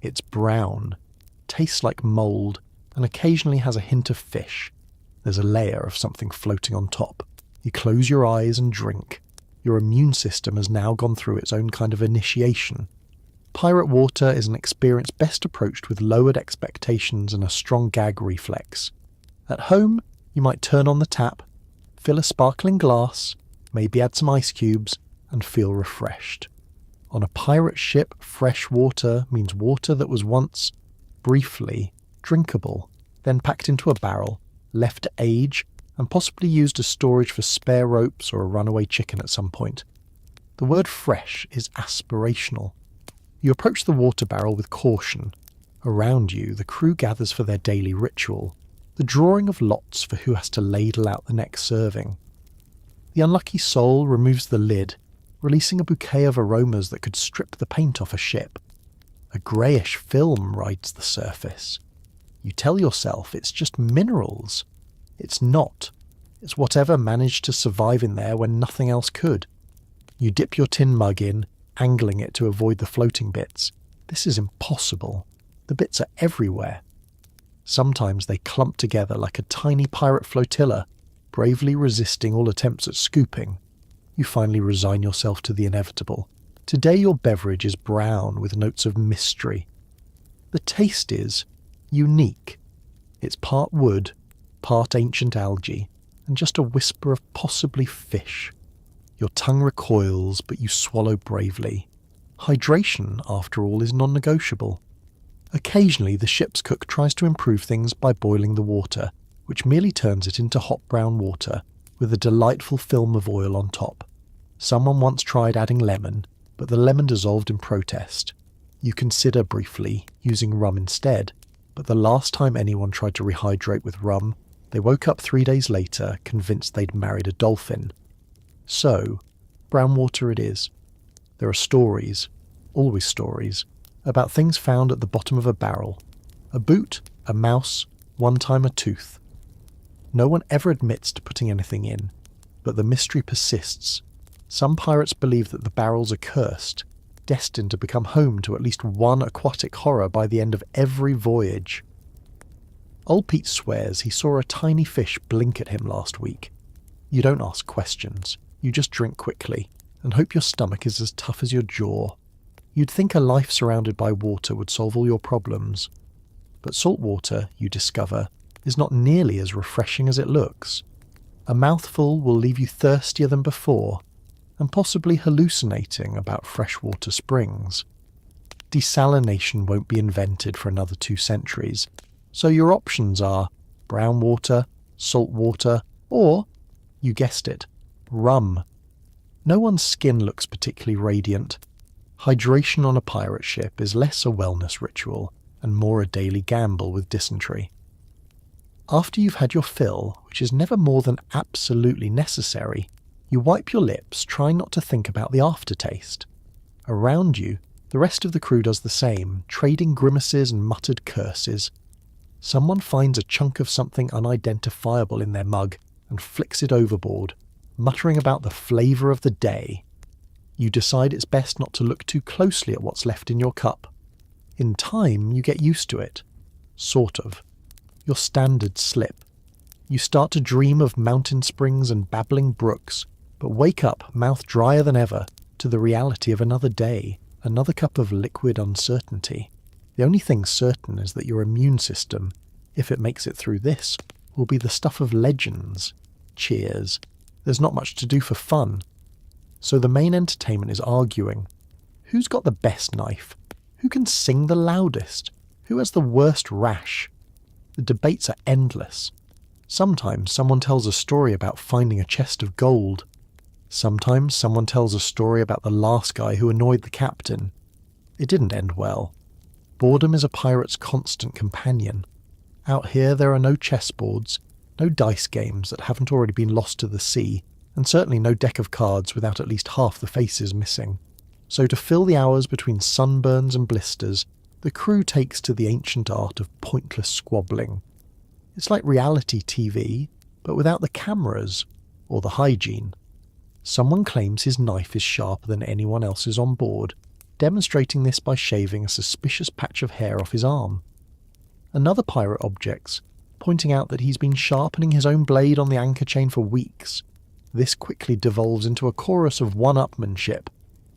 It's brown, tastes like mould, and occasionally has a hint of fish. There's a layer of something floating on top. You close your eyes and drink. Your immune system has now gone through its own kind of initiation. Pirate water is an experience best approached with lowered expectations and a strong gag reflex. At home, you might turn on the tap, fill a sparkling glass, maybe add some ice cubes, and feel refreshed. On a pirate ship, fresh water means water that was once, briefly, drinkable, then packed into a barrel, left to age, and possibly used as storage for spare ropes or a runaway chicken at some point. The word fresh is aspirational. You approach the water barrel with caution. Around you, the crew gathers for their daily ritual, the drawing of lots for who has to ladle out the next serving. The unlucky soul removes the lid, releasing a bouquet of aromas that could strip the paint off a ship. A greyish film rides the surface. You tell yourself it's just minerals. It's not. It's whatever managed to survive in there when nothing else could. You dip your tin mug in, angling it to avoid the floating bits. This is impossible. The bits are everywhere. Sometimes they clump together like a tiny pirate flotilla, bravely resisting all attempts at scooping. You finally resign yourself to the inevitable. Today your beverage is brown with notes of mystery. The taste is unique. It's part wood, part ancient algae, and just a whisper of possibly fish. Your tongue recoils, but you swallow bravely. Hydration, after all, is non-negotiable. Occasionally, the ship's cook tries to improve things by boiling the water, which merely turns it into hot brown water, with a delightful film of oil on top. Someone once tried adding lemon, but the lemon dissolved in protest. You consider briefly using rum instead, but the last time anyone tried to rehydrate with rum, they woke up 3 days later convinced they'd married a dolphin. So, brown water it is. There are stories, always stories, about things found at the bottom of a barrel. A boot, a mouse, one time a tooth. No one ever admits to putting anything in, but the mystery persists. Some pirates believe that the barrels are cursed, destined to become home to at least one aquatic horror by the end of every voyage. Old Pete swears he saw a tiny fish blink at him last week. You don't ask questions, you just drink quickly, and hope your stomach is as tough as your jaw. You'd think a life surrounded by water would solve all your problems. But salt water, you discover, is not nearly as refreshing as it looks. A mouthful will leave you thirstier than before, and possibly hallucinating about freshwater springs. Desalination won't be invented for another 2 centuries, so your options are brown water, salt water, or, you guessed it, rum. No one's skin looks particularly radiant. Hydration on a pirate ship is less a wellness ritual and more a daily gamble with dysentery. After you've had your fill, which is never more than absolutely necessary, you wipe your lips, trying not to think about the aftertaste. Around you, the rest of the crew does the same, trading grimaces and muttered curses. Someone finds a chunk of something unidentifiable in their mug and flicks it overboard, muttering about the flavour of the day. You decide it's best not to look too closely at what's left in your cup. In time, you get used to it. Sort of. Your standards slip. You start to dream of mountain springs and babbling brooks, but wake up, mouth drier than ever, to the reality of another day, another cup of liquid uncertainty. The only thing certain is that your immune system, if it makes it through this, will be the stuff of legends. Cheers. There's not much to do for fun. So the main entertainment is arguing. Who's got the best knife? Who can sing the loudest? Who has the worst rash? The debates are endless. Sometimes someone tells a story about finding a chest of gold. Sometimes someone tells a story about the last guy who annoyed the captain. It didn't end well. Boredom is a pirate's constant companion. Out here there are no chessboards, no dice games that haven't already been lost to the sea, and certainly no deck of cards without at least half the faces missing. So to fill the hours between sunburns and blisters, the crew takes to the ancient art of pointless squabbling. It's like reality TV, but without the cameras or the hygiene. Someone claims his knife is sharper than anyone else's on board, demonstrating this by shaving a suspicious patch of hair off his arm. Another pirate objects, pointing out that he's been sharpening his own blade on the anchor chain for weeks. This quickly devolves into a chorus of one-upmanship.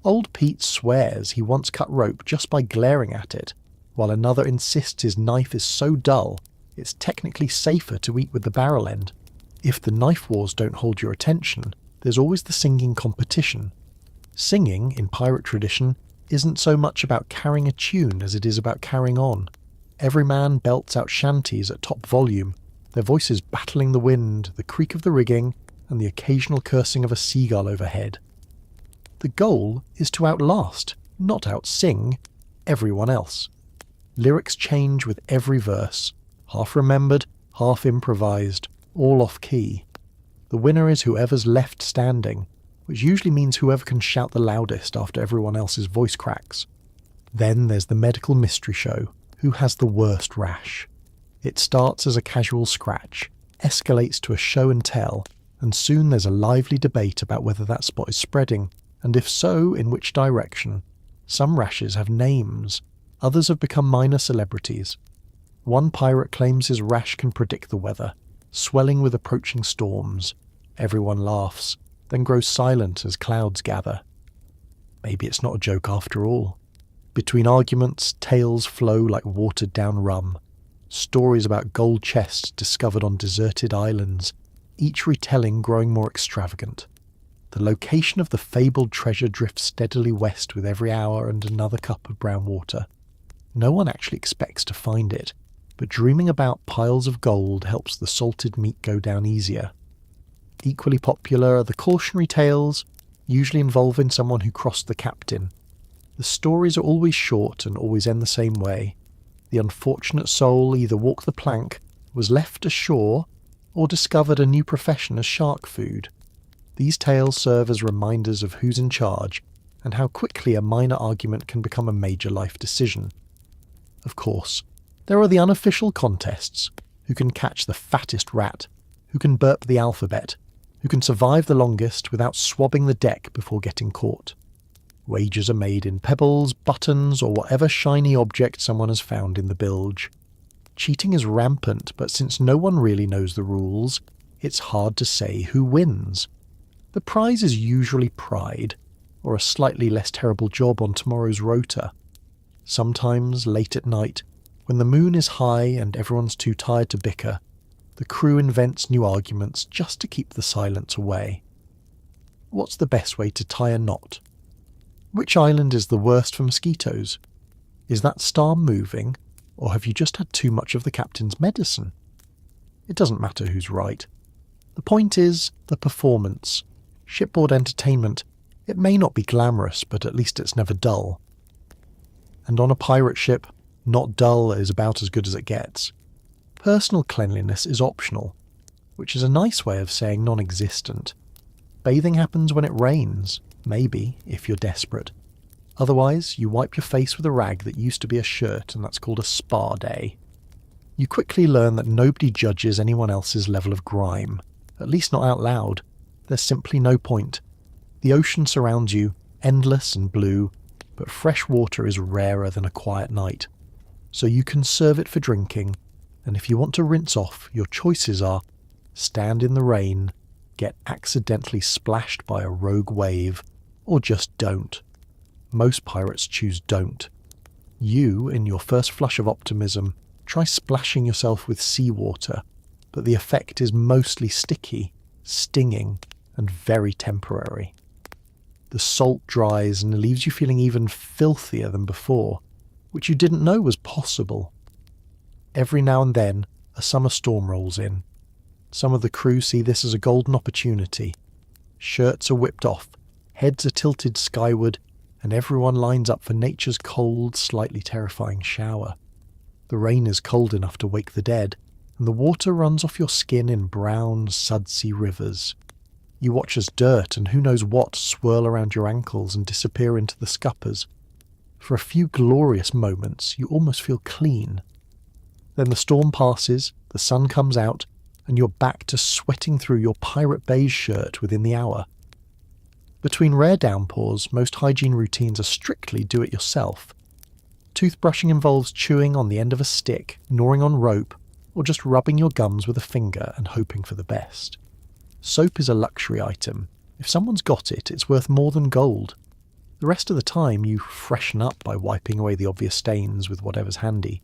Old Pete swears he once cut rope just by glaring at it, while another insists his knife is so dull it's technically safer to eat with the barrel end. If the knife wars don't hold your attention, there's always the singing competition. Singing, in pirate tradition, isn't so much about carrying a tune as it is about carrying on. Every man belts out shanties at top volume, their voices battling the wind, the creak of the rigging, and the occasional cursing of a seagull overhead. The goal is to outlast, not outsing, everyone else. Lyrics change with every verse, half remembered, half improvised, all off key. The winner is whoever's left standing, which usually means whoever can shout the loudest after everyone else's voice cracks. Then there's the medical mystery show, who has the worst rash. It starts as a casual scratch, escalates to a show and tell, and soon there's a lively debate about whether that spot is spreading, and if so, in which direction. Some rashes have names, others have become minor celebrities. One pirate claims his rash can predict the weather, swelling with approaching storms. Everyone laughs, then grows silent as clouds gather. Maybe it's not a joke after all. Between arguments, tales flow like watered-down rum. Stories about gold chests discovered on deserted islands, each retelling growing more extravagant. The location of the fabled treasure drifts steadily west with every hour and another cup of brown water. No one actually expects to find it, but dreaming about piles of gold helps the salted meat go down easier. Equally popular are the cautionary tales, usually involving someone who crossed the captain. The stories are always short and always end the same way. The unfortunate soul either walked the plank, was left ashore, or discovered a new profession as shark food. These tales serve as reminders of who's in charge and how quickly a minor argument can become a major life decision. Of course, there are the unofficial contests, who can catch the fattest rat, who can burp the alphabet, who can survive the longest without swabbing the deck before getting caught. Wagers are made in pebbles, buttons, or whatever shiny object someone has found in the bilge. Cheating is rampant, but since no one really knows the rules, it's hard to say who wins. The prize is usually pride, or a slightly less terrible job on tomorrow's rota. Sometimes, late at night, when the moon is high and everyone's too tired to bicker, the crew invents new arguments just to keep the silence away. What's the best way to tie a knot? Which island is the worst for mosquitoes? Is that star moving, or have you just had too much of the captain's medicine? It doesn't matter who's right. The point is the performance. Shipboard entertainment, it may not be glamorous, but at least it's never dull. And on a pirate ship, not dull is about as good as it gets. Personal cleanliness is optional, which is a nice way of saying non-existent. Bathing happens when it rains, maybe, if you're desperate. Otherwise, you wipe your face with a rag that used to be a shirt, and that's called a spa day. You quickly learn that nobody judges anyone else's level of grime, at least not out loud. There's simply no point. The ocean surrounds you, endless and blue, but fresh water is rarer than a quiet night. So you conserve it for drinking, and if you want to rinse off, your choices are stand in the rain, get accidentally splashed by a rogue wave, or just don't. Most pirates choose don't. You, in your first flush of optimism, try splashing yourself with seawater, but the effect is mostly sticky, stinging, and very temporary. The salt dries and leaves you feeling even filthier than before, which you didn't know was possible. Every now and then, a summer storm rolls in. Some of the crew see this as a golden opportunity. Shirts are whipped off, heads are tilted skyward, and everyone lines up for nature's cold, slightly terrifying shower. The rain is cold enough to wake the dead, and the water runs off your skin in brown, sudsy rivers. You watch as dirt and who knows what swirl around your ankles and disappear into the scuppers. For a few glorious moments, you almost feel clean. Then the storm passes, the sun comes out, and you're back to sweating through your pirate beige shirt within the hour. Between rare downpours, most hygiene routines are strictly do-it-yourself. Toothbrushing involves chewing on the end of a stick, gnawing on rope, or just rubbing your gums with a finger and hoping for the best. Soap is a luxury item. If someone's got it, it's worth more than gold. The rest of the time, you freshen up by wiping away the obvious stains with whatever's handy.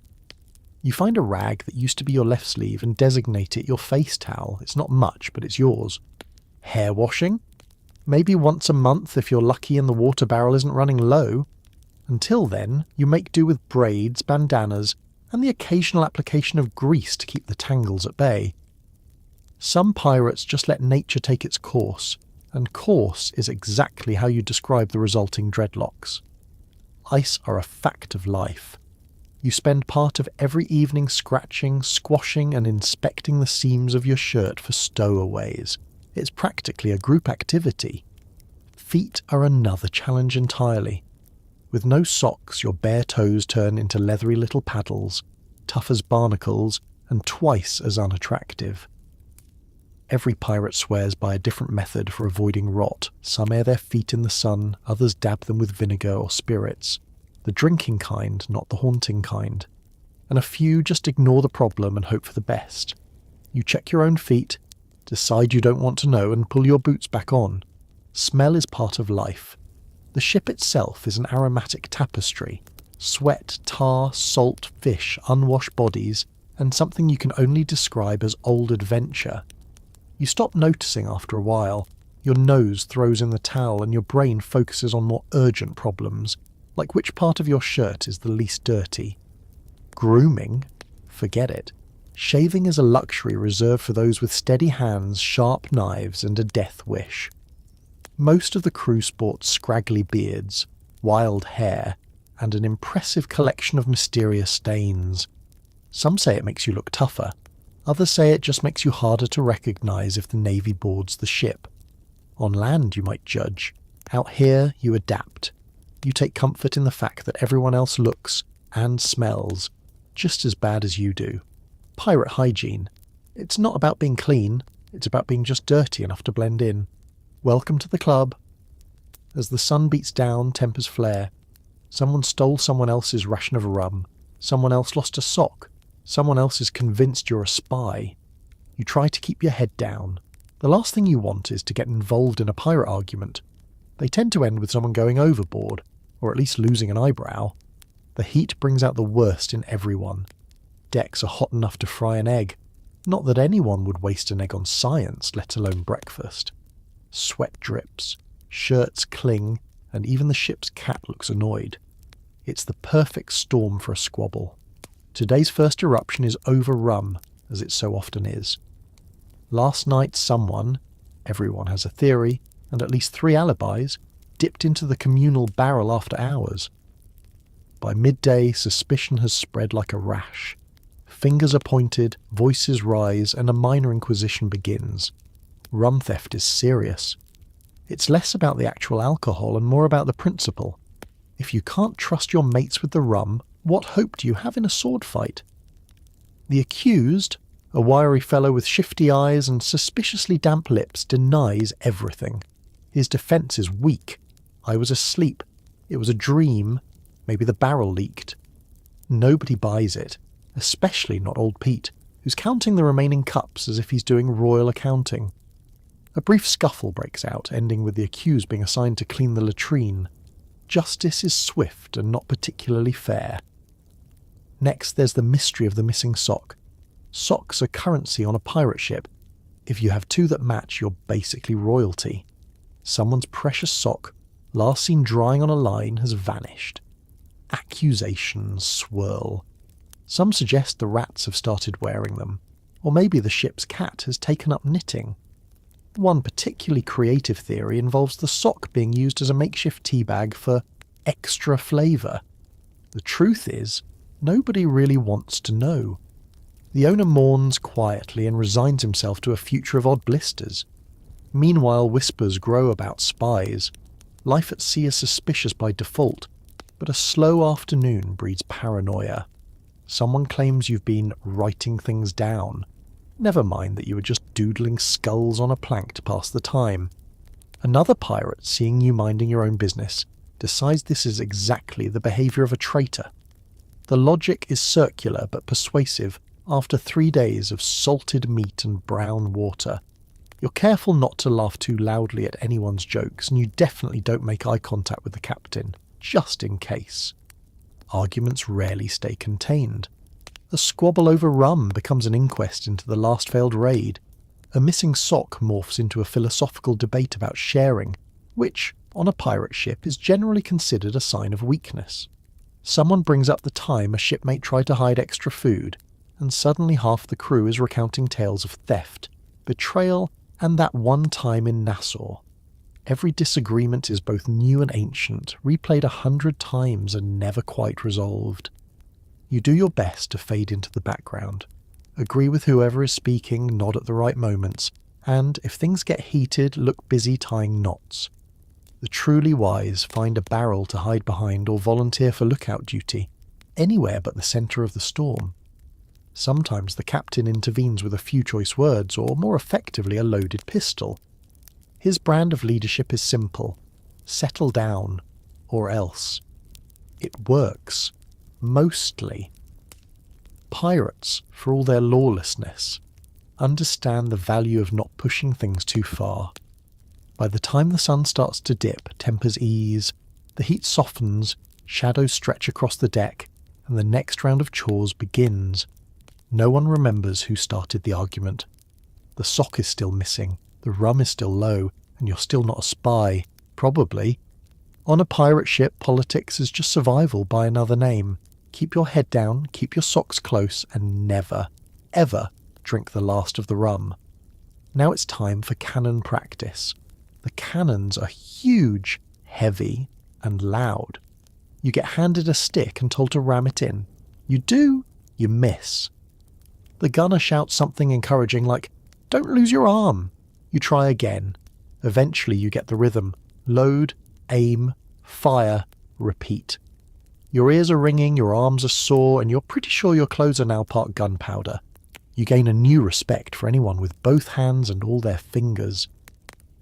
You find a rag that used to be your left sleeve and designate it your face towel. It's not much, but it's yours. Hair washing? Maybe once a month if you're lucky and the water barrel isn't running low. Until then, you make do with braids, bandanas, and the occasional application of grease to keep the tangles at bay. Some pirates just let nature take its course, and course is exactly how you describe the resulting dreadlocks. Ice are a fact of life. You spend part of every evening scratching, squashing, and inspecting the seams of your shirt for stowaways. It's practically a group activity. Feet are another challenge entirely. With no socks, your bare toes turn into leathery little paddles, tough as barnacles, and twice as unattractive. Every pirate swears by a different method for avoiding rot. Some air their feet in the sun, others dab them with vinegar or spirits. The drinking kind, not the haunting kind. And a few just ignore the problem and hope for the best. You check your own feet, decide you don't want to know, and pull your boots back on. Smell is part of life. The ship itself is an aromatic tapestry. Sweat, tar, salt, fish, unwashed bodies, and something you can only describe as old adventure. You stop noticing after a while. Your nose throws in the towel and your brain focuses on more urgent problems, like which part of your shirt is the least dirty. Grooming? Forget it. Shaving is a luxury reserved for those with steady hands, sharp knives, and a death wish. Most of the crew sport scraggly beards, wild hair, and an impressive collection of mysterious stains. Some say it makes you look tougher. Others say it just makes you harder to recognise if the Navy boards the ship. On land, you might judge. Out here, you adapt. You take comfort in the fact that everyone else looks and smells just as bad as you do. Pirate hygiene. It's not about being clean, it's about being just dirty enough to blend in. Welcome to the club. As the sun beats down, tempers flare. Someone stole someone else's ration of rum. Someone else lost a sock. Someone else is convinced you're a spy. You try to keep your head down. The last thing you want is to get involved in a pirate argument. They tend to end with someone going overboard, or at least losing an eyebrow. The heat brings out the worst in everyone. Decks are hot enough to fry an egg. Not that anyone would waste an egg on science, let alone breakfast. Sweat drips, shirts cling, and even the ship's cat looks annoyed. It's the perfect storm for a squabble. Today's first eruption is over rum, as it so often is. Last night someone, everyone has a theory, and at least 3 alibis, dipped into the communal barrel after hours. By midday, suspicion has spread like a rash. Fingers are pointed, voices rise, and a minor inquisition begins. Rum theft is serious. It's less about the actual alcohol and more about the principle. If you can't trust your mates with the rum, what hope do you have in a sword fight? The accused, a wiry fellow with shifty eyes and suspiciously damp lips, denies everything. His defence is weak. I was asleep. It was a dream. Maybe the barrel leaked. Nobody buys it, especially not old Pete, who's counting the remaining cups as if he's doing royal accounting. A brief scuffle breaks out, ending with the accused being assigned to clean the latrine. Justice is swift and not particularly fair. Next, there's the mystery of the missing sock. Socks are currency on a pirate ship. If you have 2 that match, you're basically royalty. Someone's precious sock, last seen drying on a line, has vanished. Accusations swirl. Some suggest the rats have started wearing them, or maybe the ship's cat has taken up knitting. One particularly creative theory involves the sock being used as a makeshift tea bag for extra flavour. The truth is, nobody really wants to know. The owner mourns quietly and resigns himself to a future of odd blisters. Meanwhile, whispers grow about spies. Life at sea is suspicious by default. But a slow afternoon breeds paranoia. Someone claims you've been writing things down. Never mind that you were just doodling skulls on a plank to pass the time. Another pirate, seeing you minding your own business, decides this is exactly the behaviour of a traitor. The logic is circular but persuasive after 3 days of salted meat and brown water. You're careful not to laugh too loudly at anyone's jokes, and you definitely don't make eye contact with the captain, just in case. Arguments rarely stay contained. A squabble over rum becomes an inquest into the last failed raid. A missing sock morphs into a philosophical debate about sharing, which, on a pirate ship, is generally considered a sign of weakness. Someone brings up the time a shipmate tried to hide extra food, and suddenly half the crew is recounting tales of theft, betrayal, and that one time in Nassau. Every disagreement is both new and ancient, replayed 100 times and never quite resolved. You do your best to fade into the background, agree with whoever is speaking, nod at the right moments, and, if things get heated, look busy tying knots. The truly wise find a barrel to hide behind or volunteer for lookout duty, anywhere but the centre of the storm. Sometimes the captain intervenes with a few choice words, or more effectively a loaded pistol. His brand of leadership is simple: settle down, or else. It works. Mostly. Pirates, for all their lawlessness, understand the value of not pushing things too far. By the time the sun starts to dip, tempers ease, the heat softens, shadows stretch across the deck, and the next round of chores begins. No one remembers who started the argument. The sock is still missing, the rum is still low, and you're still not a spy, probably. On a pirate ship, politics is just survival by another name. Keep your head down, keep your socks close, and never, ever drink the last of the rum. Now it's time for cannon practice. The cannons are huge, heavy, and loud. You get handed a stick and told to ram it in. You do, you miss. The gunner shouts something encouraging like, "Don't lose your arm." You try again. Eventually you get the rhythm. Load, aim, fire, repeat. Your ears are ringing, your arms are sore, and you're pretty sure your clothes are now part gunpowder. You gain a new respect for anyone with both hands and all their fingers.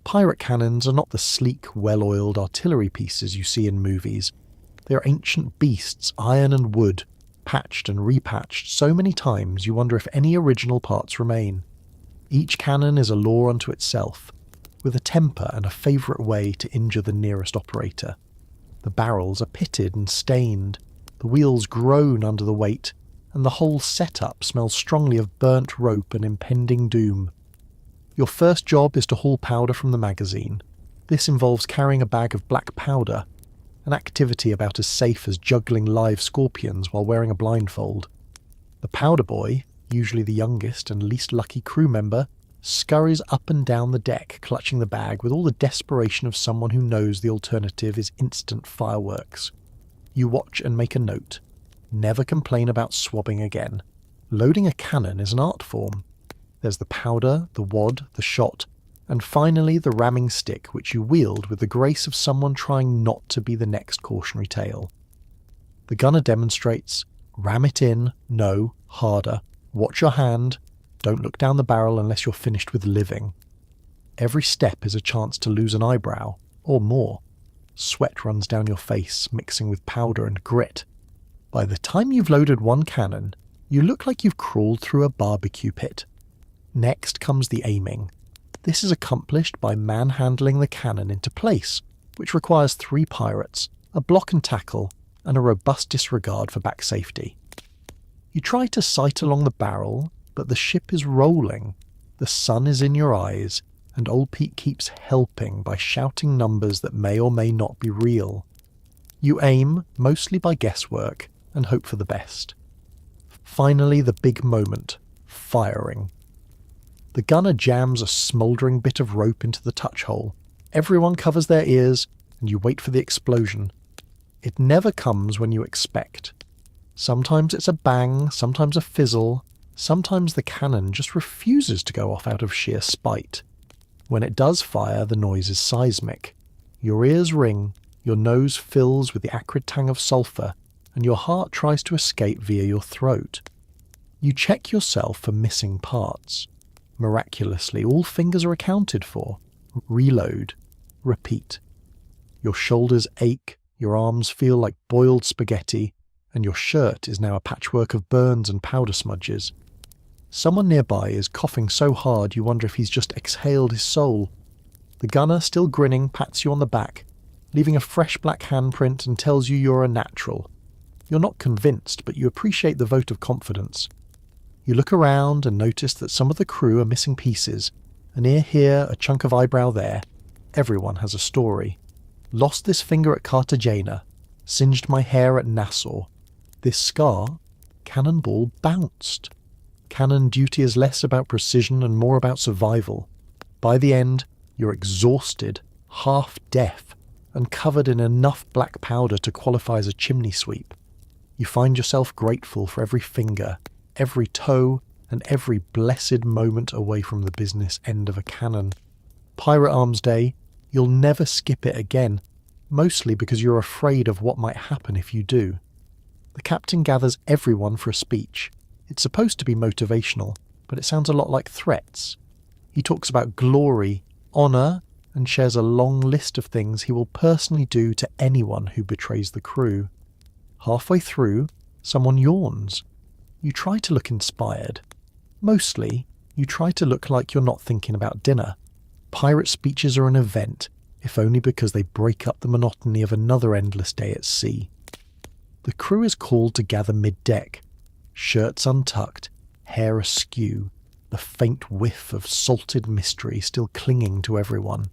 Pirate cannons are not the sleek, well-oiled artillery pieces you see in movies. They are ancient beasts, iron and wood, patched and repatched so many times you wonder if any original parts remain. Each cannon is a law unto itself, with a temper and a favourite way to injure the nearest operator. The barrels are pitted and stained, the wheels groan under the weight, and the whole setup smells strongly of burnt rope and impending doom. Your first job is to haul powder from the magazine. This involves carrying a bag of black powder, an activity about as safe as juggling live scorpions while wearing a blindfold. The powder boy, usually the youngest and least lucky crew member, scurries up and down the deck clutching the bag with all the desperation of someone who knows the alternative is instant fireworks. You watch and make a note. Never complain about swabbing again. Loading a cannon is an art form. There's the powder, the wad, the shot, and finally the ramming stick, which you wield with the grace of someone trying not to be the next cautionary tale. The gunner demonstrates: ram it in, no, harder, watch your hand, don't look down the barrel unless you're finished with living. Every step is a chance to lose an eyebrow, or more. Sweat runs down your face, mixing with powder and grit. By the time you've loaded one cannon, you look like you've crawled through a barbecue pit. Next comes the aiming. This is accomplished by manhandling the cannon into place, which requires 3 pirates, a block and tackle, and a robust disregard for back safety. You try to sight along the barrel, but the ship is rolling, the sun is in your eyes, and Old Pete keeps helping by shouting numbers that may or may not be real. You aim, mostly by guesswork, and hope for the best. Finally, the big moment, firing. The gunner jams a smouldering bit of rope into the touch hole. Everyone covers their ears, and you wait for the explosion. It never comes when you expect. Sometimes it's a bang, sometimes a fizzle, sometimes the cannon just refuses to go off out of sheer spite. When it does fire, the noise is seismic. Your ears ring, Your nose fills with the acrid tang of sulphur, and your heart tries to escape via your throat. You check yourself for missing parts. Miraculously, all fingers are accounted for. Reload. Repeat. Your shoulders ache, your arms feel like boiled spaghetti, and your shirt is now a patchwork of burns and powder smudges. Someone nearby is coughing so hard you wonder if he's just exhaled his soul. The gunner, still grinning, pats you on the back, leaving a fresh black handprint, and tells you you're a natural. You're not convinced, but you appreciate the vote of confidence. You look around and notice that some of the crew are missing pieces. An ear here, a chunk of eyebrow there. Everyone has a story. Lost this finger at Cartagena. Singed my hair at Nassau. This scar? Cannonball bounced. Cannon duty is less about precision and more about survival. By the end, you're exhausted, half deaf, and covered in enough black powder to qualify as a chimney sweep. You find yourself grateful for every finger, every toe, and every blessed moment away from the business end of a cannon. Pirate Arms Day, you'll never skip it again, mostly because you're afraid of what might happen if you do. The captain gathers everyone for a speech. It's supposed to be motivational, but it sounds a lot like threats. He talks about glory, honour, and shares a long list of things he will personally do to anyone who betrays the crew. Halfway through, someone yawns. You try to look inspired. Mostly, you try to look like you're not thinking about dinner. Pirate speeches are an event, if only because they break up the monotony of another endless day at sea. The crew is called to gather mid-deck. Shirts untucked, hair askew, the faint whiff of salted mystery still clinging to everyone.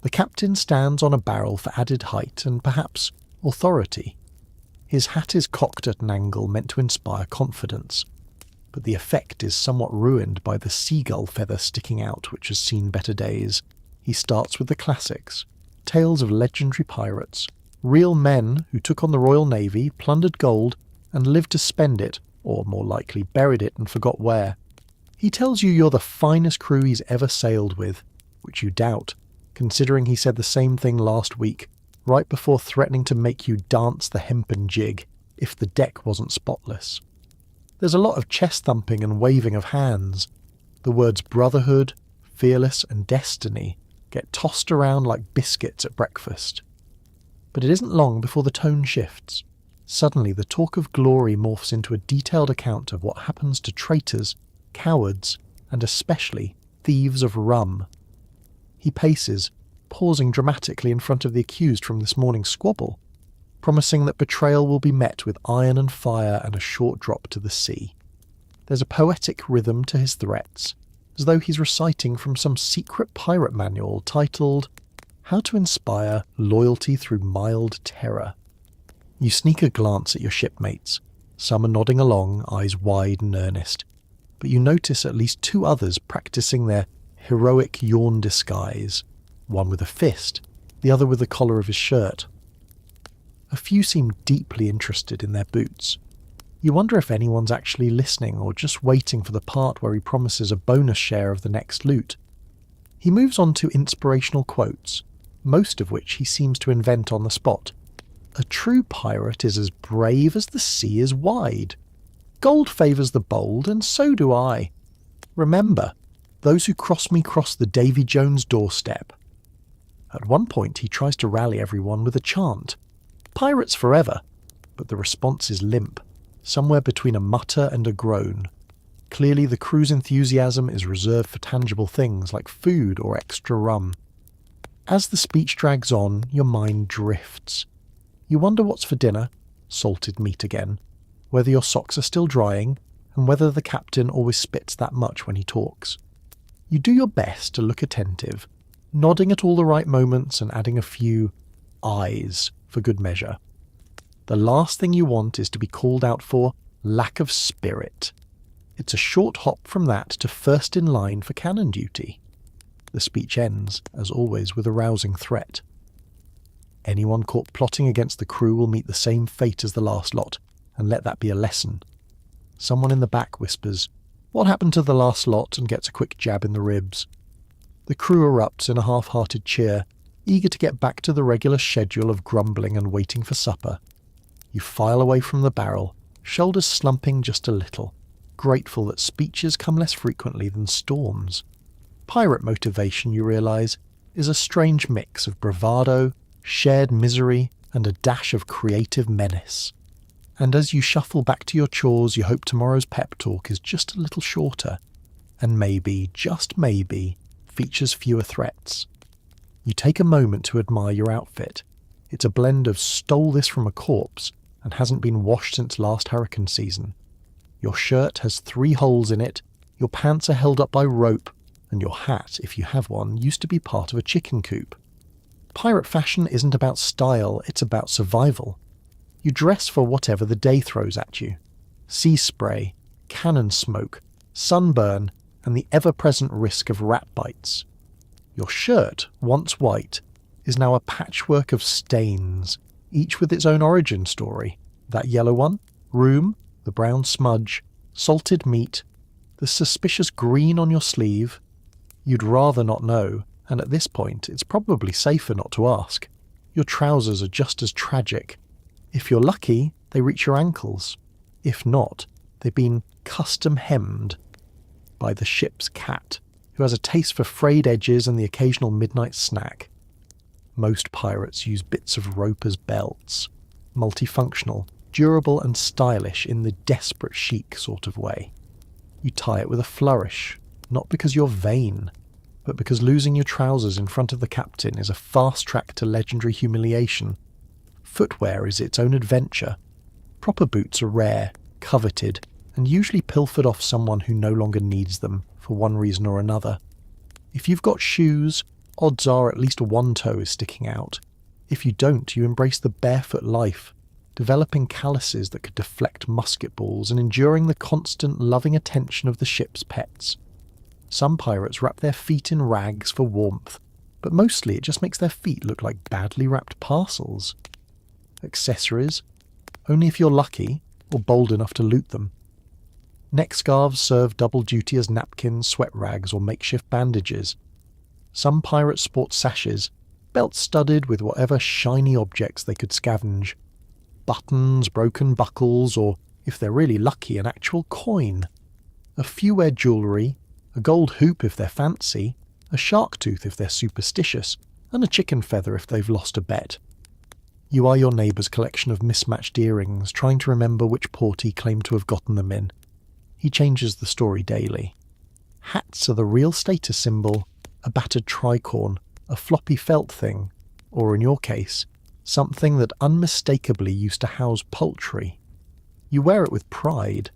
The captain stands on a barrel for added height and perhaps authority. His hat is cocked at an angle meant to inspire confidence, but the effect is somewhat ruined by the seagull feather sticking out which has seen better days. He starts with the classics, tales of legendary pirates, real men who took on the Royal Navy, plundered gold, and lived to spend it, or more likely buried it and forgot where. He tells you you're the finest crew he's ever sailed with, which you doubt, considering he said the same thing last week, right before threatening to make you dance the hempen jig, if the deck wasn't spotless. There's a lot of chest thumping and waving of hands. The words brotherhood, fearless, and destiny get tossed around like biscuits at breakfast. But it isn't long before the tone shifts. Suddenly the talk of glory morphs into a detailed account of what happens to traitors, cowards, and especially thieves of rum. He paces, pausing dramatically in front of the accused from this morning's squabble, promising that betrayal will be met with iron and fire and a short drop to the sea. There's a poetic rhythm to his threats, as though he's reciting from some secret pirate manual titled How to Inspire Loyalty Through Mild Terror. You sneak a glance at your shipmates. Some are nodding along, eyes wide and earnest, but you notice at least two others practicing their heroic yawn disguise, one with a fist, the other with the collar of his shirt. A few seem deeply interested in their boots. You wonder if anyone's actually listening or just waiting for the part where he promises a bonus share of the next loot. He moves on to inspirational quotes, most of which he seems to invent on the spot. A true pirate is as brave as the sea is wide. Gold favours the bold, and so do I. Remember, those who cross me cross the Davy Jones doorstep. At one point he tries to rally everyone with a chant, Pirates forever, but the response is limp, somewhere between a mutter and a groan. Clearly the crew's enthusiasm is reserved for tangible things like food or extra rum. As the speech drags on, your mind drifts. You wonder what's for dinner, salted meat again, whether your socks are still drying, and whether the captain always spits that much when he talks. You do your best to look attentive, nodding at all the right moments and adding a few eyes for good measure. The last thing you want is to be called out for lack of spirit. It's a short hop from that to first in line for cannon duty. The speech ends, as always, with a rousing threat. Anyone caught plotting against the crew will meet the same fate as the last lot, and let that be a lesson. Someone in the back whispers, "What happened to the last lot?" and gets a quick jab in the ribs. The crew erupts in a half-hearted cheer, eager to get back to the regular schedule of grumbling and waiting for supper. You file away from the barrel, shoulders slumping just a little, grateful that speeches come less frequently than storms. Pirate motivation, you realise, is a strange mix of bravado, shared misery, and a dash of creative menace. And as you shuffle back to your chores, you hope tomorrow's pep talk is just a little shorter, and maybe, just maybe, features fewer threats. You take a moment to admire your outfit. It's a blend of stole this from a corpse and hasn't been washed since last hurricane season. Your shirt has 3 holes in it, your pants are held up by rope, and your hat, if you have one, used to be part of a chicken coop. Pirate fashion isn't about style, it's about survival. You dress for whatever the day throws at you. Sea spray, cannon smoke, sunburn, and the ever-present risk of rat bites. Your shirt, once white, is now a patchwork of stains, each with its own origin story. That yellow one, rheum, the brown smudge, salted meat, the suspicious green on your sleeve. You'd rather not know, and at this point it's probably safer not to ask. Your trousers are just as tragic. If you're lucky, they reach your ankles. If not, they've been custom hemmed by the ship's cat, who has a taste for frayed edges and the occasional midnight snack. Most pirates use bits of rope as belts, multifunctional, durable and stylish in the desperate chic sort of way. You tie it with a flourish, not because you're vain, but because losing your trousers in front of the captain is a fast track to legendary humiliation. Footwear is its own adventure. Proper boots are rare, coveted, and usually pilfered off someone who no longer needs them for one reason or another. If you've got shoes, odds are at least one toe is sticking out. If you don't, you embrace the barefoot life, developing calluses that could deflect musket balls and enduring the constant loving attention of the ship's pets. Some pirates wrap their feet in rags for warmth, but mostly it just makes their feet look like badly wrapped parcels. Accessories? Only if you're lucky, or bold enough to loot them. Neck scarves serve double duty as napkins, sweat rags, or makeshift bandages. Some pirates sport sashes, belts studded with whatever shiny objects they could scavenge. Buttons, broken buckles, or, if they're really lucky, an actual coin. A few wear jewellery, a gold hoop if they're fancy, a shark tooth if they're superstitious, and a chicken feather if they've lost a bet. You are your neighbour's collection of mismatched earrings, trying to remember which port he claimed to have gotten them in. He changes the story daily. Hats are the real status symbol, a battered tricorn, a floppy felt thing, or in your case, something that unmistakably used to house poultry. You wear it with pride,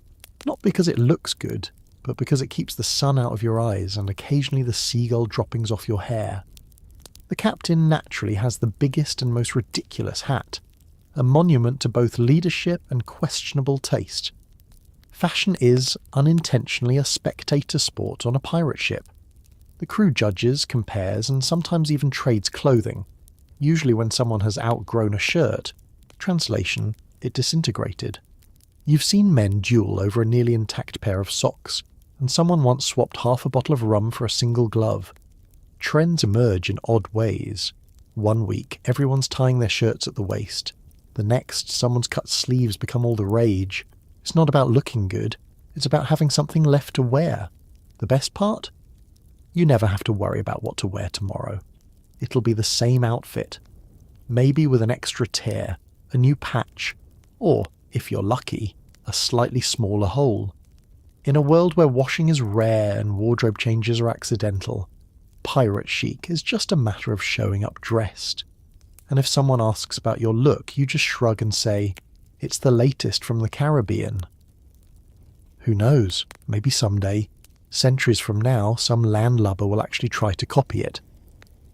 not because it looks good, but because it keeps the sun out of your eyes and occasionally the seagull droppings off your hair. The captain naturally has the biggest and most ridiculous hat, a monument to both leadership and questionable taste. Fashion is, unintentionally, a spectator sport on a pirate ship. The crew judges, compares, and sometimes even trades clothing, usually when someone has outgrown a shirt. Translation, it disintegrated. You've seen men duel over a nearly intact pair of socks, and someone once swapped half a bottle of rum for a single glove. Trends emerge in odd ways. One week, everyone's tying their shirts at the waist. The next, someone's cut sleeves become all the rage. It's not about looking good, it's about having something left to wear. The best part? You never have to worry about what to wear tomorrow. It'll be the same outfit. Maybe with an extra tear, a new patch, or, if you're lucky, a slightly smaller hole. In a world where washing is rare and wardrobe changes are accidental, pirate chic is just a matter of showing up dressed. And if someone asks about your look, you just shrug and say, it's the latest from the Caribbean. Who knows, maybe someday, centuries from now, some landlubber will actually try to copy it.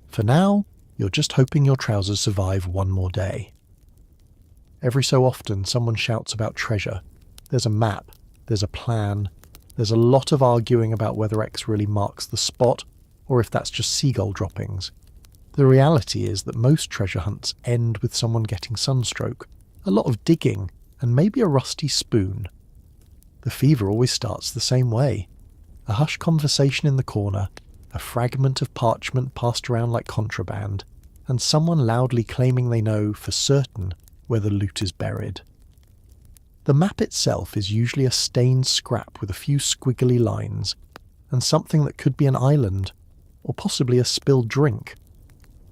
For now, you're just hoping your trousers survive one more day. Every so often, someone shouts about treasure. There's a map, there's a plan, there's a lot of arguing about whether X really marks the spot, or if that's just seagull droppings. The reality is that most treasure hunts end with someone getting sunstroke, a lot of digging, and maybe a rusty spoon. The fever always starts the same way. A hushed conversation in the corner, a fragment of parchment passed around like contraband, and someone loudly claiming they know for certain where the loot is buried. The map itself is usually a stained scrap with a few squiggly lines, and something that could be an island, or possibly a spilled drink.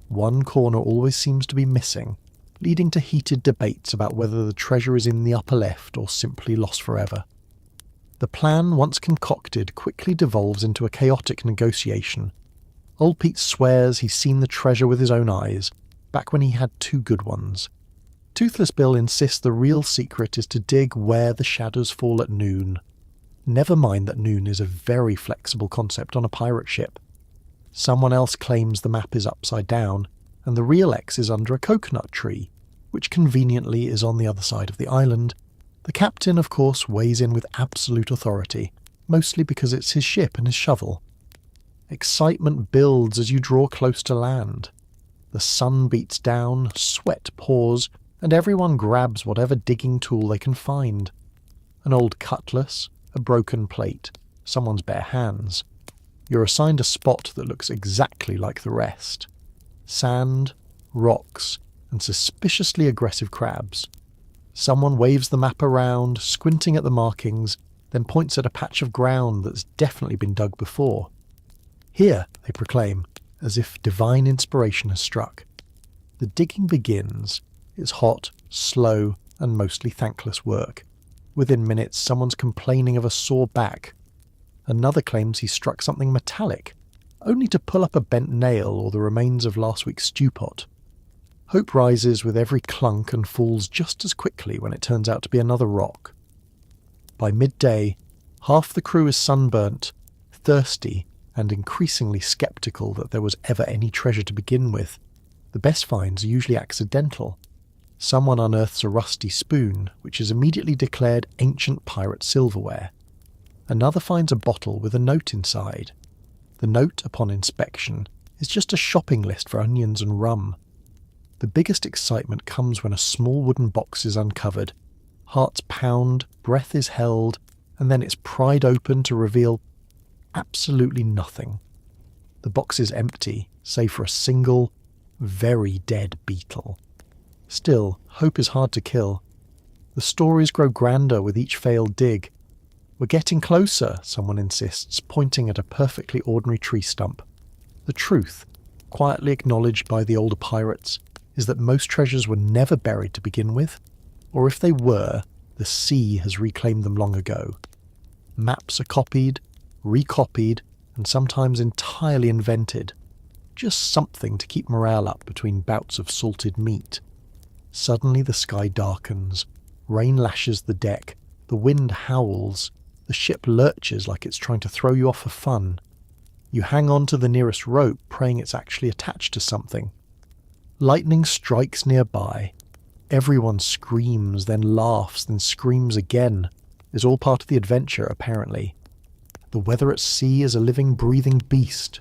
One corner always seems to be missing, leading to heated debates about whether the treasure is in the upper left or simply lost forever. The plan, once concocted, quickly devolves into a chaotic negotiation. Old Pete swears he's seen the treasure with his own eyes, back when he had 2 good ones. Toothless Bill insists the real secret is to dig where the shadows fall at noon. Never mind that noon is a very flexible concept on a pirate ship. Someone else claims the map is upside down, and the real X is under a coconut tree, which conveniently is on the other side of the island. The captain, of course, weighs in with absolute authority, mostly because it's his ship and his shovel. Excitement builds as you draw close to land. The sun beats down, sweat pours, and everyone grabs whatever digging tool they can find. An old cutlass, a broken plate, someone's bare hands. You're assigned a spot that looks exactly like the rest. Sand, rocks, and suspiciously aggressive crabs. Someone waves the map around, squinting at the markings, then points at a patch of ground that's definitely been dug before. Here, they proclaim, as if divine inspiration has struck. The digging begins. It's hot, slow, and mostly thankless work. Within minutes, someone's complaining of a sore back. Another claims he struck something metallic, only to pull up a bent nail or the remains of last week's stew pot. Hope rises with every clunk and falls just as quickly when it turns out to be another rock. By midday, half the crew is sunburnt, thirsty, and increasingly sceptical that there was ever any treasure to begin with. The best finds are usually accidental. Someone unearths a rusty spoon, which is immediately declared ancient pirate silverware. Another finds a bottle with a note inside. The note, upon inspection, is just a shopping list for onions and rum. The biggest excitement comes when a small wooden box is uncovered. Hearts pound, breath is held, and then it's pried open to reveal absolutely nothing. The box is empty, save for a single, very dead beetle. Still, hope is hard to kill. The stories grow grander with each failed dig. We're getting closer, someone insists, pointing at a perfectly ordinary tree stump. The truth, quietly acknowledged by the older pirates, is that most treasures were never buried to begin with, or if they were, the sea has reclaimed them long ago. Maps are copied, recopied, and sometimes entirely invented. Just something to keep morale up between bouts of salted meat. Suddenly the sky darkens, rain lashes the deck, the wind howls, the ship lurches like it's trying to throw you off for fun. You hang on to the nearest rope, praying it's actually attached to something. Lightning strikes nearby. Everyone screams, then laughs, then screams again. It's all part of the adventure, apparently. The weather at sea is a living, breathing beast.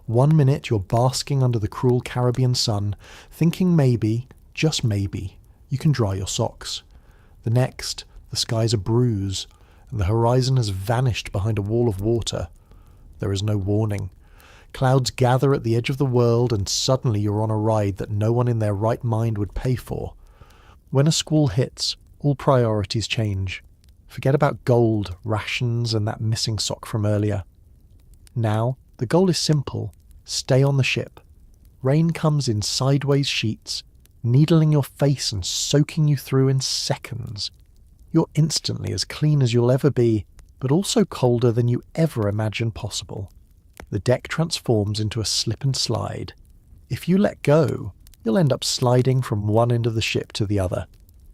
1 minute you're basking under the cruel Caribbean sun, thinking maybe, just maybe, you can dry your socks. The next, the sky's a bruise, and the horizon has vanished behind a wall of water. There is no warning. Clouds gather at the edge of the world, and suddenly you're on a ride that no one in their right mind would pay for. When a squall hits, all priorities change. Forget about gold, rations, and that missing sock from earlier. Now, the goal is simple. Stay on the ship. Rain comes in sideways sheets, needling your face and soaking you through in seconds. You're instantly as clean as you'll ever be, but also colder than you ever imagined possible. The deck transforms into a slip and slide. If you let go, you'll end up sliding from one end of the ship to the other,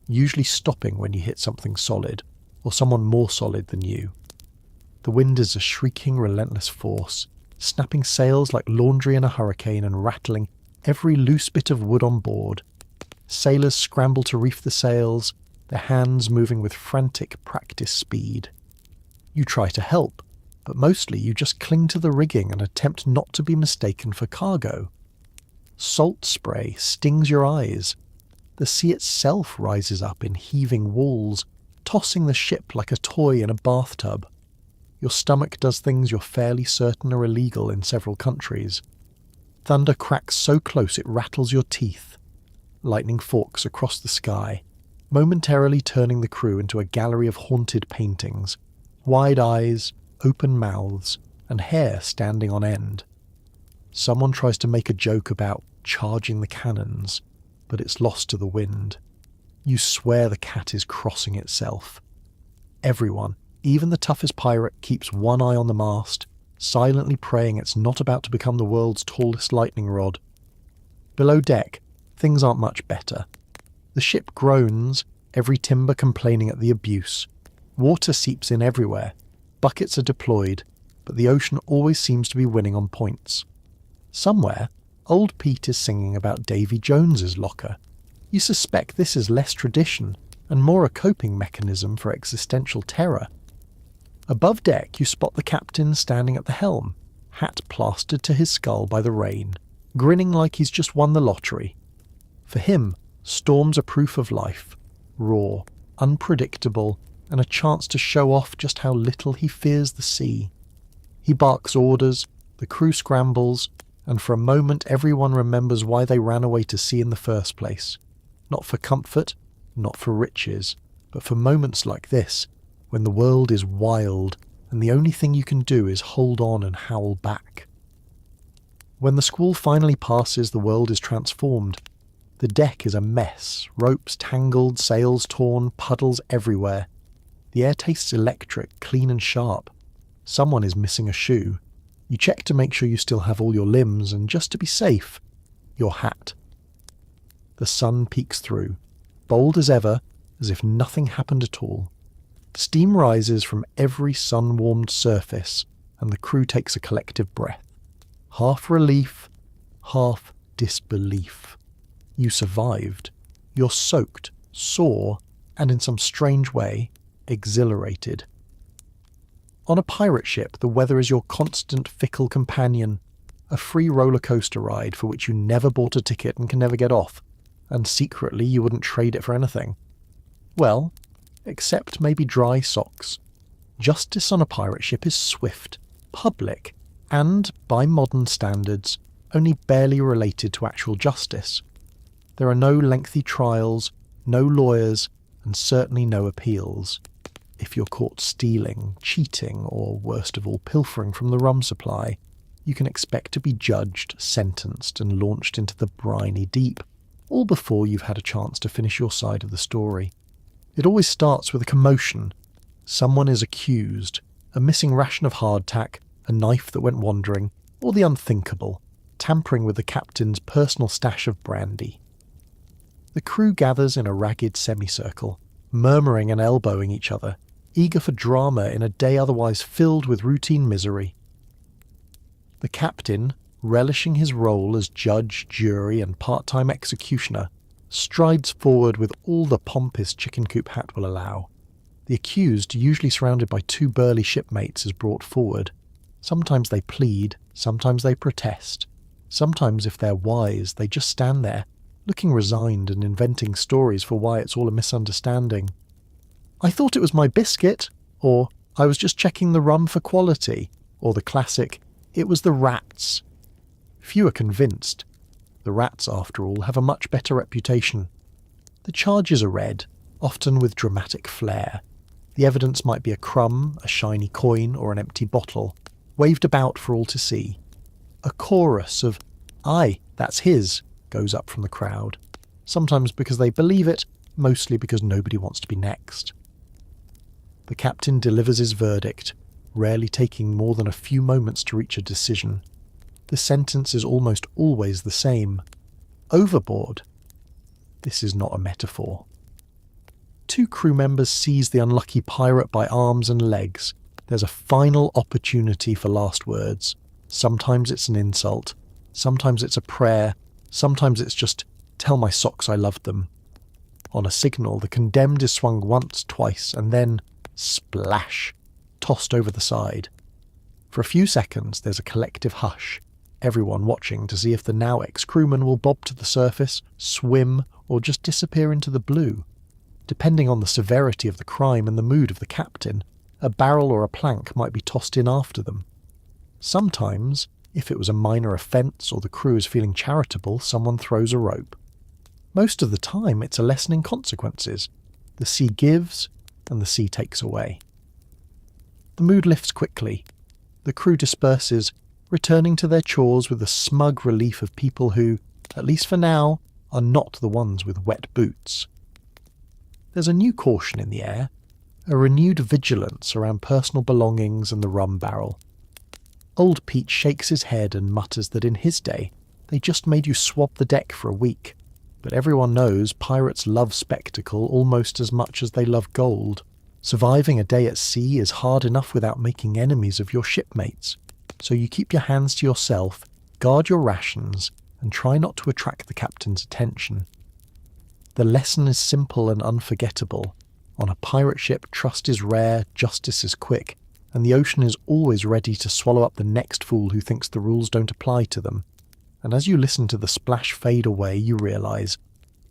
usually stopping when you hit something solid, or someone more solid than you. The wind is a shrieking, relentless force, snapping sails like laundry in a hurricane and rattling every loose bit of wood on board. Sailors scramble to reef the sails, their hands moving with frantic practice speed. You try to help, but mostly you just cling to the rigging and attempt not to be mistaken for cargo. Salt spray stings your eyes. The sea itself rises up in heaving walls, tossing the ship like a toy in a bathtub. Your stomach does things you're fairly certain are illegal in several countries. Thunder cracks so close it rattles your teeth. Lightning forks across the sky, momentarily turning the crew into a gallery of haunted paintings, wide eyes, open mouths, and hair standing on end. Someone tries to make a joke about charging the cannons, but it's lost to the wind. You swear the cat is crossing itself. Everyone, even the toughest pirate, keeps one eye on the mast, silently praying it's not about to become the world's tallest lightning rod. Below deck, things aren't much better. The ship groans, every timber complaining at the abuse. Water seeps in everywhere. Buckets are deployed, but the ocean always seems to be winning on points. Somewhere, old Pete is singing about Davy Jones's locker. You suspect this is less tradition and more a coping mechanism for existential terror. Above deck, you spot the captain standing at the helm, hat plastered to his skull by the rain, grinning like he's just won the lottery. For him, storms are proof of life, raw, unpredictable, and a chance to show off just how little he fears the sea. He barks orders, the crew scrambles, and for a moment everyone remembers why they ran away to sea in the first place. Not for comfort, not for riches, but for moments like this, when the world is wild and the only thing you can do is hold on and howl back. When the squall finally passes, the world is transformed. The deck is a mess, ropes tangled, sails torn, puddles everywhere. The air tastes electric, clean and sharp. Someone is missing a shoe. You check to make sure you still have all your limbs, and just to be safe, your hat. The sun peeks through, bold as ever, as if nothing happened at all. Steam rises from every sun-warmed surface, and the crew takes a collective breath. Half relief, half disbelief. You survived. You're soaked, sore, and in some strange way, exhilarated. On a pirate ship, the weather is your constant fickle companion, a free roller coaster ride for which you never bought a ticket and can never get off, and secretly you wouldn't trade it for anything. Well, except maybe dry socks. Justice on a pirate ship is swift, public, and, by modern standards, only barely related to actual justice. There are no lengthy trials, no lawyers, and certainly no appeals. If you're caught stealing, cheating, or worst of all, pilfering from the rum supply, you can expect to be judged, sentenced, and launched into the briny deep, all before you've had a chance to finish your side of the story. It always starts with a commotion. Someone is accused, a missing ration of hardtack, a knife that went wandering, or the unthinkable, tampering with the captain's personal stash of brandy. The crew gathers in a ragged semicircle, murmuring and elbowing each other, eager for drama in a day otherwise filled with routine misery. The captain, relishing his role as judge, jury, and part-time executioner, strides forward with all the pomp his chicken coop hat will allow. The accused, usually surrounded by two burly shipmates, is brought forward. Sometimes they plead, sometimes they protest. Sometimes, if they're wise, they just stand there, looking resigned and inventing stories for why it's all a misunderstanding. "I thought it was my biscuit," or "I was just checking the rum for quality," or the classic, "It was the rats." Few are convinced. The rats, after all, have a much better reputation. The charges are read, often with dramatic flair. The evidence might be a crumb, a shiny coin, or an empty bottle, waved about for all to see. A chorus of, "Aye, that's his," goes up from the crowd, sometimes because they believe it, mostly because nobody wants to be next. The captain delivers his verdict, rarely taking more than a few moments to reach a decision. The sentence is almost always the same. Overboard. This is not a metaphor. Two crew members seize the unlucky pirate by arms and legs. There's a final opportunity for last words. Sometimes it's an insult. Sometimes it's a prayer. Sometimes it's just, "Tell my socks I loved them." On a signal, the condemned is swung once, twice, and then, splash, tossed over the side. For a few seconds, there's a collective hush, everyone watching to see if the now ex-crewman will bob to the surface, swim, or just disappear into the blue. Depending on the severity of the crime and the mood of the captain, a barrel or a plank might be tossed in after them. Sometimes, If it was a minor offence or the crew is feeling charitable, someone throws a rope. Most of the time, it's a lesson in consequences. The sea gives, and the sea takes away. The mood lifts quickly. The crew disperses, returning to their chores with the smug relief of people who, at least for now, are not the ones with wet boots. There's a new caution in the air, a renewed vigilance around personal belongings and the rum barrel. Old Pete shakes his head and mutters that in his day, they just made you swab the deck for a week. But everyone knows pirates love spectacle almost as much as they love gold. Surviving a day at sea is hard enough without making enemies of your shipmates. So you keep your hands to yourself, guard your rations, and try not to attract the captain's attention. The lesson is simple and unforgettable. On a pirate ship, trust is rare, justice is quick, and the ocean is always ready to swallow up the next fool who thinks the rules don't apply to them. And as you listen to the splash fade away, you realise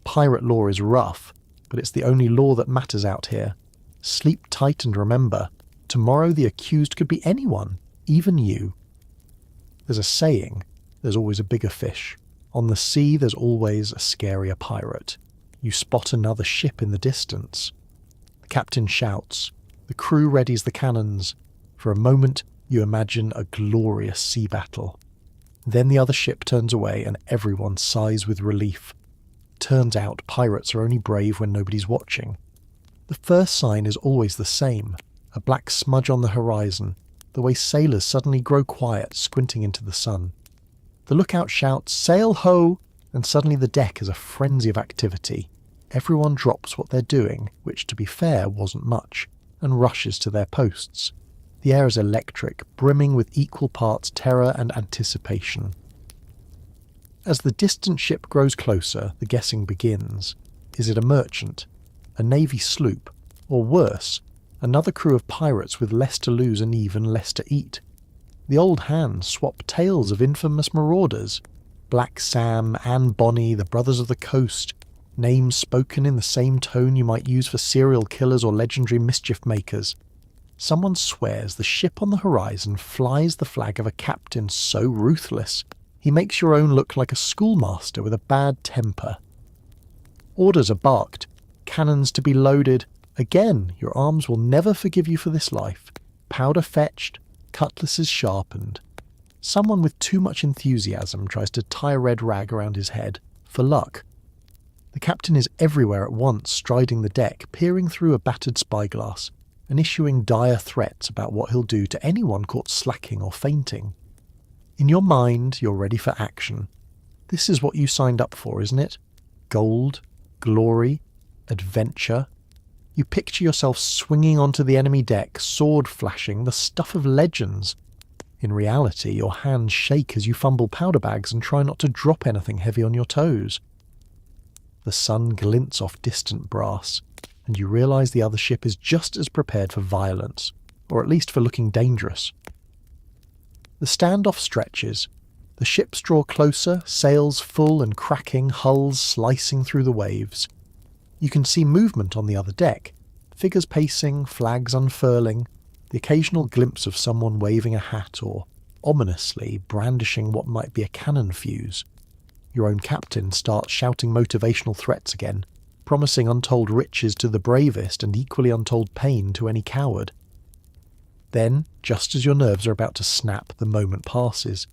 pirate law is rough, but it's the only law that matters out here. Sleep tight and remember, tomorrow the accused could be anyone, even you. There's a saying, there's always a bigger fish. On the sea, there's always a scarier pirate. You spot another ship in the distance. The captain shouts. The crew readies the cannons. For a moment, you imagine a glorious sea battle. Then the other ship turns away and everyone sighs with relief. Turns out pirates are only brave when nobody's watching. The first sign is always the same, a black smudge on the horizon, the way sailors suddenly grow quiet, squinting into the sun. The lookout shouts, "Sail ho!" and suddenly the deck is a frenzy of activity. Everyone drops what they're doing, which to be fair wasn't much, and rushes to their posts. The air is electric, brimming with equal parts terror and anticipation. As the distant ship grows closer, the guessing begins. Is it a merchant? A navy sloop? Or worse, another crew of pirates with less to lose and even less to eat? The old hands swap tales of infamous marauders. Black Sam, Anne Bonny, the Brothers of the Coast, names spoken in the same tone you might use for serial killers or legendary mischief makers. Someone swears the ship on the horizon flies the flag of a captain so ruthless, he makes your own look like a schoolmaster with a bad temper. Orders are barked, cannons to be loaded. Again, your arms will never forgive you for this life. Powder fetched, cutlasses sharpened. Someone with too much enthusiasm tries to tie a red rag around his head, for luck. The captain is everywhere at once, striding the deck, peering through a battered spyglass, and issuing dire threats about what he'll do to anyone caught slacking or fainting. In your mind, you're ready for action. This is what you signed up for, isn't it? Gold, glory, adventure. You picture yourself swinging onto the enemy deck, sword flashing, the stuff of legends. In reality, your hands shake as you fumble powder bags and try not to drop anything heavy on your toes. The sun glints off distant brass, and you realise the other ship is just as prepared for violence, or at least for looking dangerous. The standoff stretches. The ships draw closer, sails full and cracking, hulls slicing through the waves. You can see movement on the other deck, figures pacing, flags unfurling, the occasional glimpse of someone waving a hat or, ominously, brandishing what might be a cannon fuse. Your own captain starts shouting motivational threats again, promising untold riches to the bravest and equally untold pain to any coward. Then, just as your nerves are about to snap, the moment passes.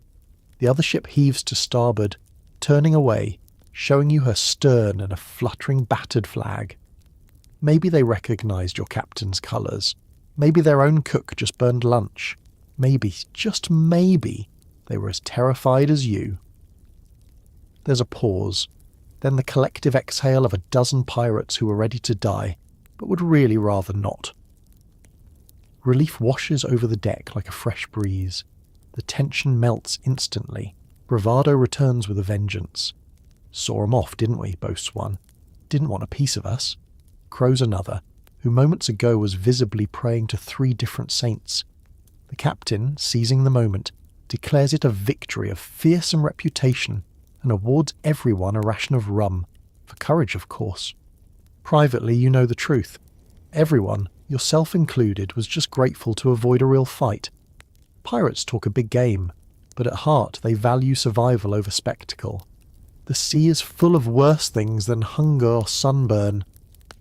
The other ship heaves to starboard, turning away, showing you her stern and a fluttering battered flag. Maybe they recognised your captain's colours. Maybe their own cook just burned lunch. Maybe, just maybe, they were as terrified as you. There's a pause, then the collective exhale of a dozen pirates who were ready to die, but would really rather not. Relief washes over the deck like a fresh breeze. The tension melts instantly. Bravado returns with a vengeance. Saw 'em off, didn't we, boasts one. Didn't want a piece of us. Crows another, who moments ago was visibly praying to 3 different saints. The captain, seizing the moment, declares it a victory of fearsome reputation and awards everyone a ration of rum, for courage of course. Privately you know the truth. Everyone, yourself included, was just grateful to avoid a real fight. Pirates talk a big game, but at heart they value survival over spectacle. The sea is full of worse things than hunger or sunburn.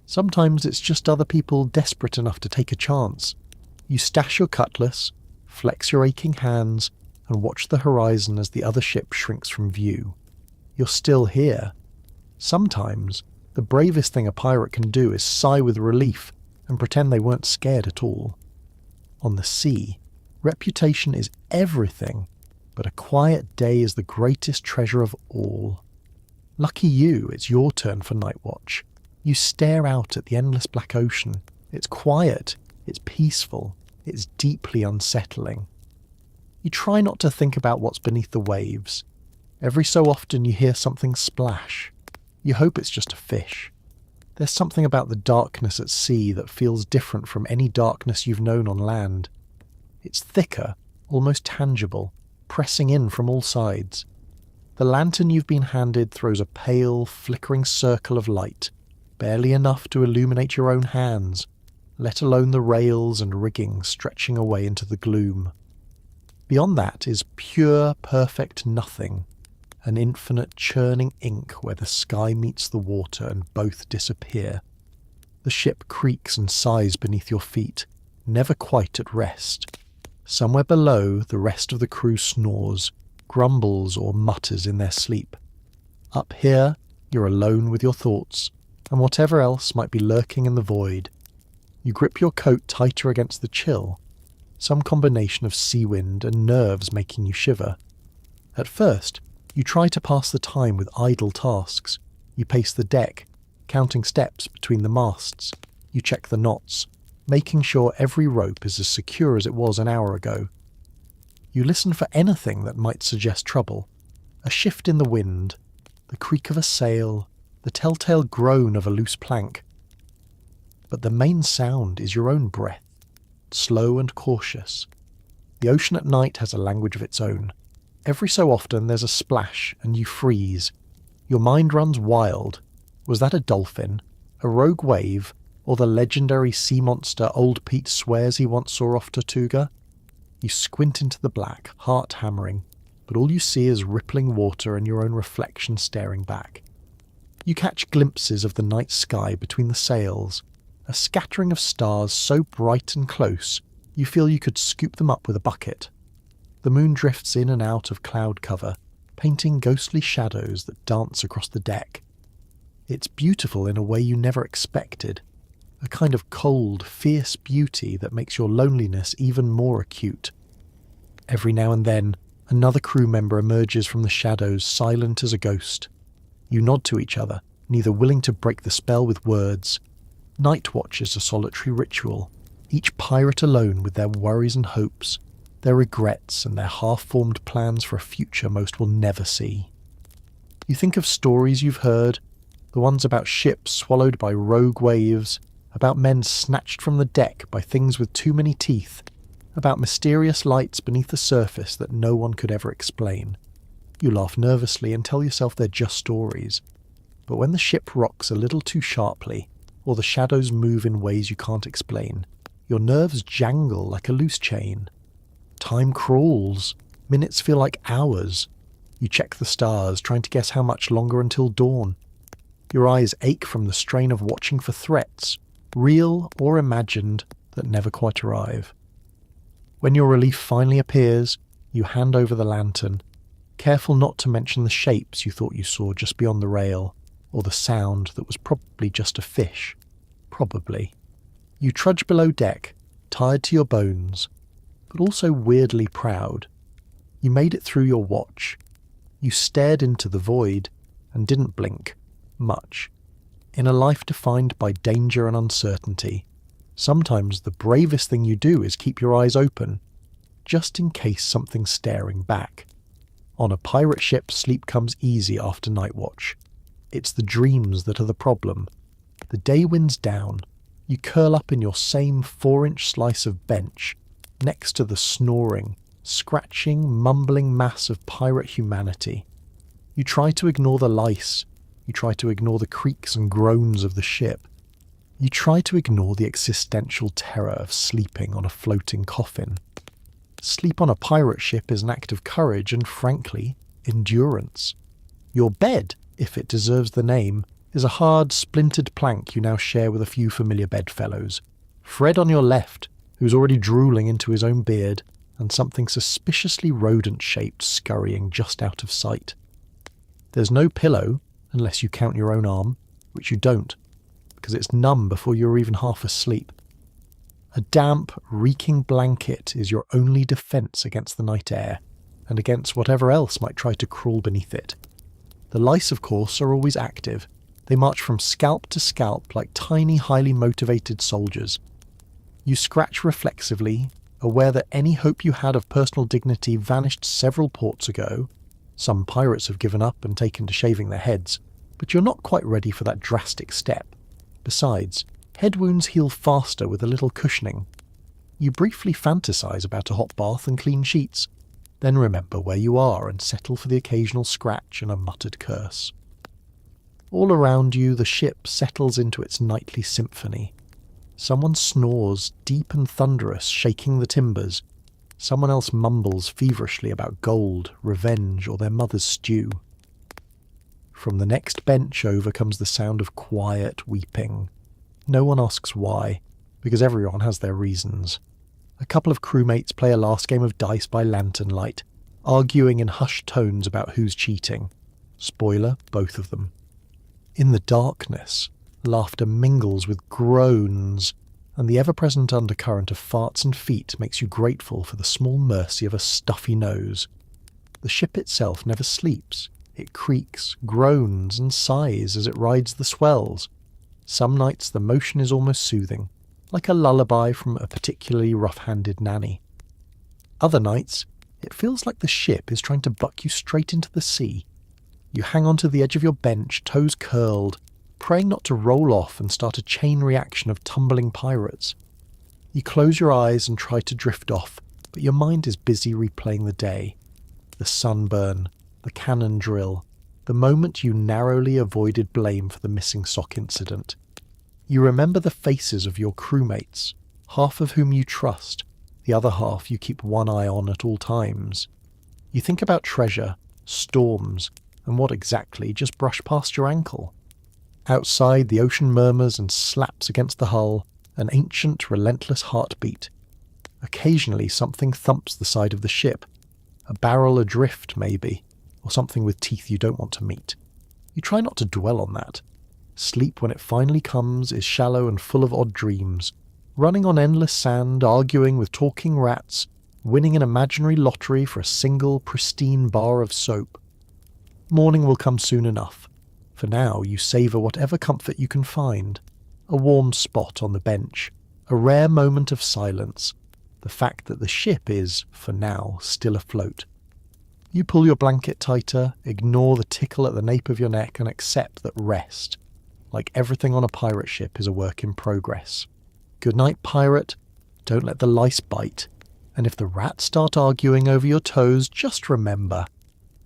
Sometimes it's just other people desperate enough to take a chance. You stash your cutlass, flex your aching hands, and watch the horizon as the other ship shrinks from view. You're still here. Sometimes, the bravest thing a pirate can do is sigh with relief and pretend they weren't scared at all. On the sea, reputation is everything, but a quiet day is the greatest treasure of all. Lucky you, it's your turn for night watch. You stare out at the endless black ocean. It's quiet, it's peaceful, it's deeply unsettling. You try not to think about what's beneath the waves. Every so often you hear something splash. You hope it's just a fish. There's something about the darkness at sea that feels different from any darkness you've known on land. It's thicker, almost tangible, pressing in from all sides. The lantern you've been handed throws a pale, flickering circle of light, barely enough to illuminate your own hands, let alone the rails and rigging stretching away into the gloom. Beyond that is pure, perfect nothing, an infinite churning ink where the sky meets the water and both disappear. The ship creaks and sighs beneath your feet, never quite at rest. Somewhere below, the rest of the crew snores, grumbles or mutters in their sleep. Up here, you're alone with your thoughts, and whatever else might be lurking in the void. You grip your coat tighter against the chill, some combination of sea wind and nerves making you shiver. At first, you try to pass the time with idle tasks. You pace the deck, counting steps between the masts. You check the knots, making sure every rope is as secure as it was an hour ago. You listen for anything that might suggest trouble. A shift in the wind, the creak of a sail, the telltale groan of a loose plank. But the main sound is your own breath, slow and cautious. The ocean at night has a language of its own. Every so often there's a splash and you freeze. Your mind runs wild. Was that a dolphin, a rogue wave, or the legendary sea monster Old Pete swears he once saw off Tortuga? You squint into the black, heart hammering, but all you see is rippling water and your own reflection staring back. You catch glimpses of the night sky between the sails, a scattering of stars so bright and close you feel you could scoop them up with a bucket. The moon drifts in and out of cloud cover, painting ghostly shadows that dance across the deck. It's beautiful in a way you never expected, a kind of cold, fierce beauty that makes your loneliness even more acute. Every now and then, another crew member emerges from the shadows, silent as a ghost. You nod to each other, neither willing to break the spell with words. Night watch is a solitary ritual, each pirate alone with their worries and hopes, their regrets and their half-formed plans for a future most will never see. You think of stories you've heard, the ones about ships swallowed by rogue waves, about men snatched from the deck by things with too many teeth, about mysterious lights beneath the surface that no one could ever explain. You laugh nervously and tell yourself they're just stories. But when the ship rocks a little too sharply, or the shadows move in ways you can't explain, your nerves jangle like a loose chain. Time crawls. Minutes feel like hours. You check the stars, trying to guess how much longer until dawn. Your eyes ache from the strain of watching for threats, real or imagined, that never quite arrive. When your relief finally appears, you hand over the lantern, careful not to mention the shapes you thought you saw just beyond the rail, or the sound that was probably just a fish. Probably. You trudge below deck, tired to your bones, but also weirdly proud. You made it through your watch. You stared into the void and didn't blink. Much. In a life defined by danger and uncertainty, sometimes the bravest thing you do is keep your eyes open, just in case something's staring back. On a pirate ship, sleep comes easy after night watch. It's the dreams that are the problem. The day winds down. You curl up in your same 4-inch slice of bench, next to the snoring, scratching, mumbling mass of pirate humanity. You try to ignore the lice. You try to ignore the creaks and groans of the ship. You try to ignore the existential terror of sleeping on a floating coffin. Sleep on a pirate ship is an act of courage and, frankly, endurance. Your bed, if it deserves the name, is a hard, splintered plank you now share with a few familiar bedfellows. Fred on your left, who's already drooling into his own beard, and something suspiciously rodent-shaped scurrying just out of sight. There's no pillow, unless you count your own arm, which you don't, because it's numb before you're even half asleep. A damp, reeking blanket is your only defence against the night air, and against whatever else might try to crawl beneath it. The lice, of course, are always active. They march from scalp to scalp like tiny, highly motivated soldiers. You scratch reflexively, aware that any hope you had of personal dignity vanished several ports ago. Some pirates have given up and taken to shaving their heads, but you're not quite ready for that drastic step. Besides, head wounds heal faster with a little cushioning. You briefly fantasize about a hot bath and clean sheets, then remember where you are and settle for the occasional scratch and a muttered curse. All around you, the ship settles into its nightly symphony. Someone snores, deep and thunderous, shaking the timbers. Someone else mumbles feverishly about gold, revenge, or their mother's stew. From the next bench over comes the sound of quiet weeping. No one asks why, because everyone has their reasons. A couple of crewmates play a last game of dice by lantern light, arguing in hushed tones about who's cheating. Spoiler, both of them. In the darkness, laughter mingles with groans, and the ever-present undercurrent of farts and feet makes you grateful for the small mercy of a stuffy nose. The ship itself never sleeps. It creaks, groans, and sighs as it rides the swells. Some nights the motion is almost soothing, like a lullaby from a particularly rough-handed nanny. Other nights, it feels like the ship is trying to buck you straight into the sea. You hang onto the edge of your bench, toes curled, praying not to roll off and start a chain reaction of tumbling pirates. You close your eyes and try to drift off, but your mind is busy replaying the day. The sunburn, the cannon drill, the moment you narrowly avoided blame for the missing sock incident. You remember the faces of your crewmates, half of whom you trust, the other half you keep one eye on at all times. You think about treasure, storms, and what exactly just brushed past your ankle. Outside, the ocean murmurs and slaps against the hull, an ancient, relentless heartbeat. Occasionally something thumps the side of the ship. A barrel adrift, maybe, or something with teeth you don't want to meet. You try not to dwell on that. Sleep, when it finally comes, is shallow and full of odd dreams. Running on endless sand, arguing with talking rats, winning an imaginary lottery for a single, pristine bar of soap. Morning will come soon enough. For now, you savour whatever comfort you can find. A warm spot on the bench, a rare moment of silence, the fact that the ship is, for now, still afloat. You pull your blanket tighter, ignore the tickle at the nape of your neck, and accept that rest, like everything on a pirate ship, is a work in progress. Good night, pirate. Don't let the lice bite. And if the rats start arguing over your toes, just remember,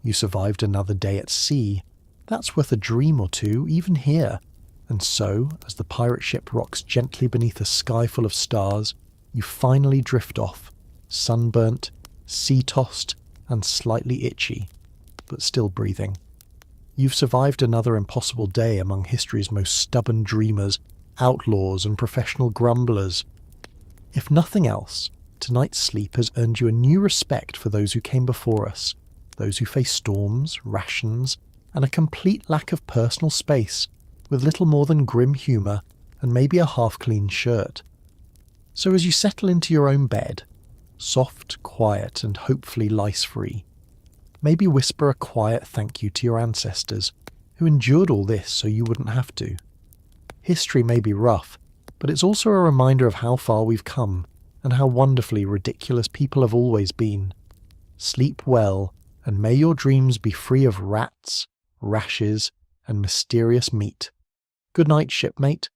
you survived another day at sea. That's worth a dream or two, even here. And so, as the pirate ship rocks gently beneath a sky full of stars, you finally drift off, sunburnt, sea-tossed, and slightly itchy, but still breathing. You've survived another impossible day among history's most stubborn dreamers, outlaws, and professional grumblers. If nothing else, tonight's sleep has earned you a new respect for those who came before us, those who faced storms, rations, and a complete lack of personal space, with little more than grim humour and maybe a half-clean shirt. So as you settle into your own bed, soft, quiet, and hopefully lice-free, maybe whisper a quiet thank you to your ancestors, who endured all this so you wouldn't have to. History may be rough, but it's also a reminder of how far we've come, and how wonderfully ridiculous people have always been. Sleep well, and may your dreams be free of rats, rashes, and mysterious meat. Good night, shipmate.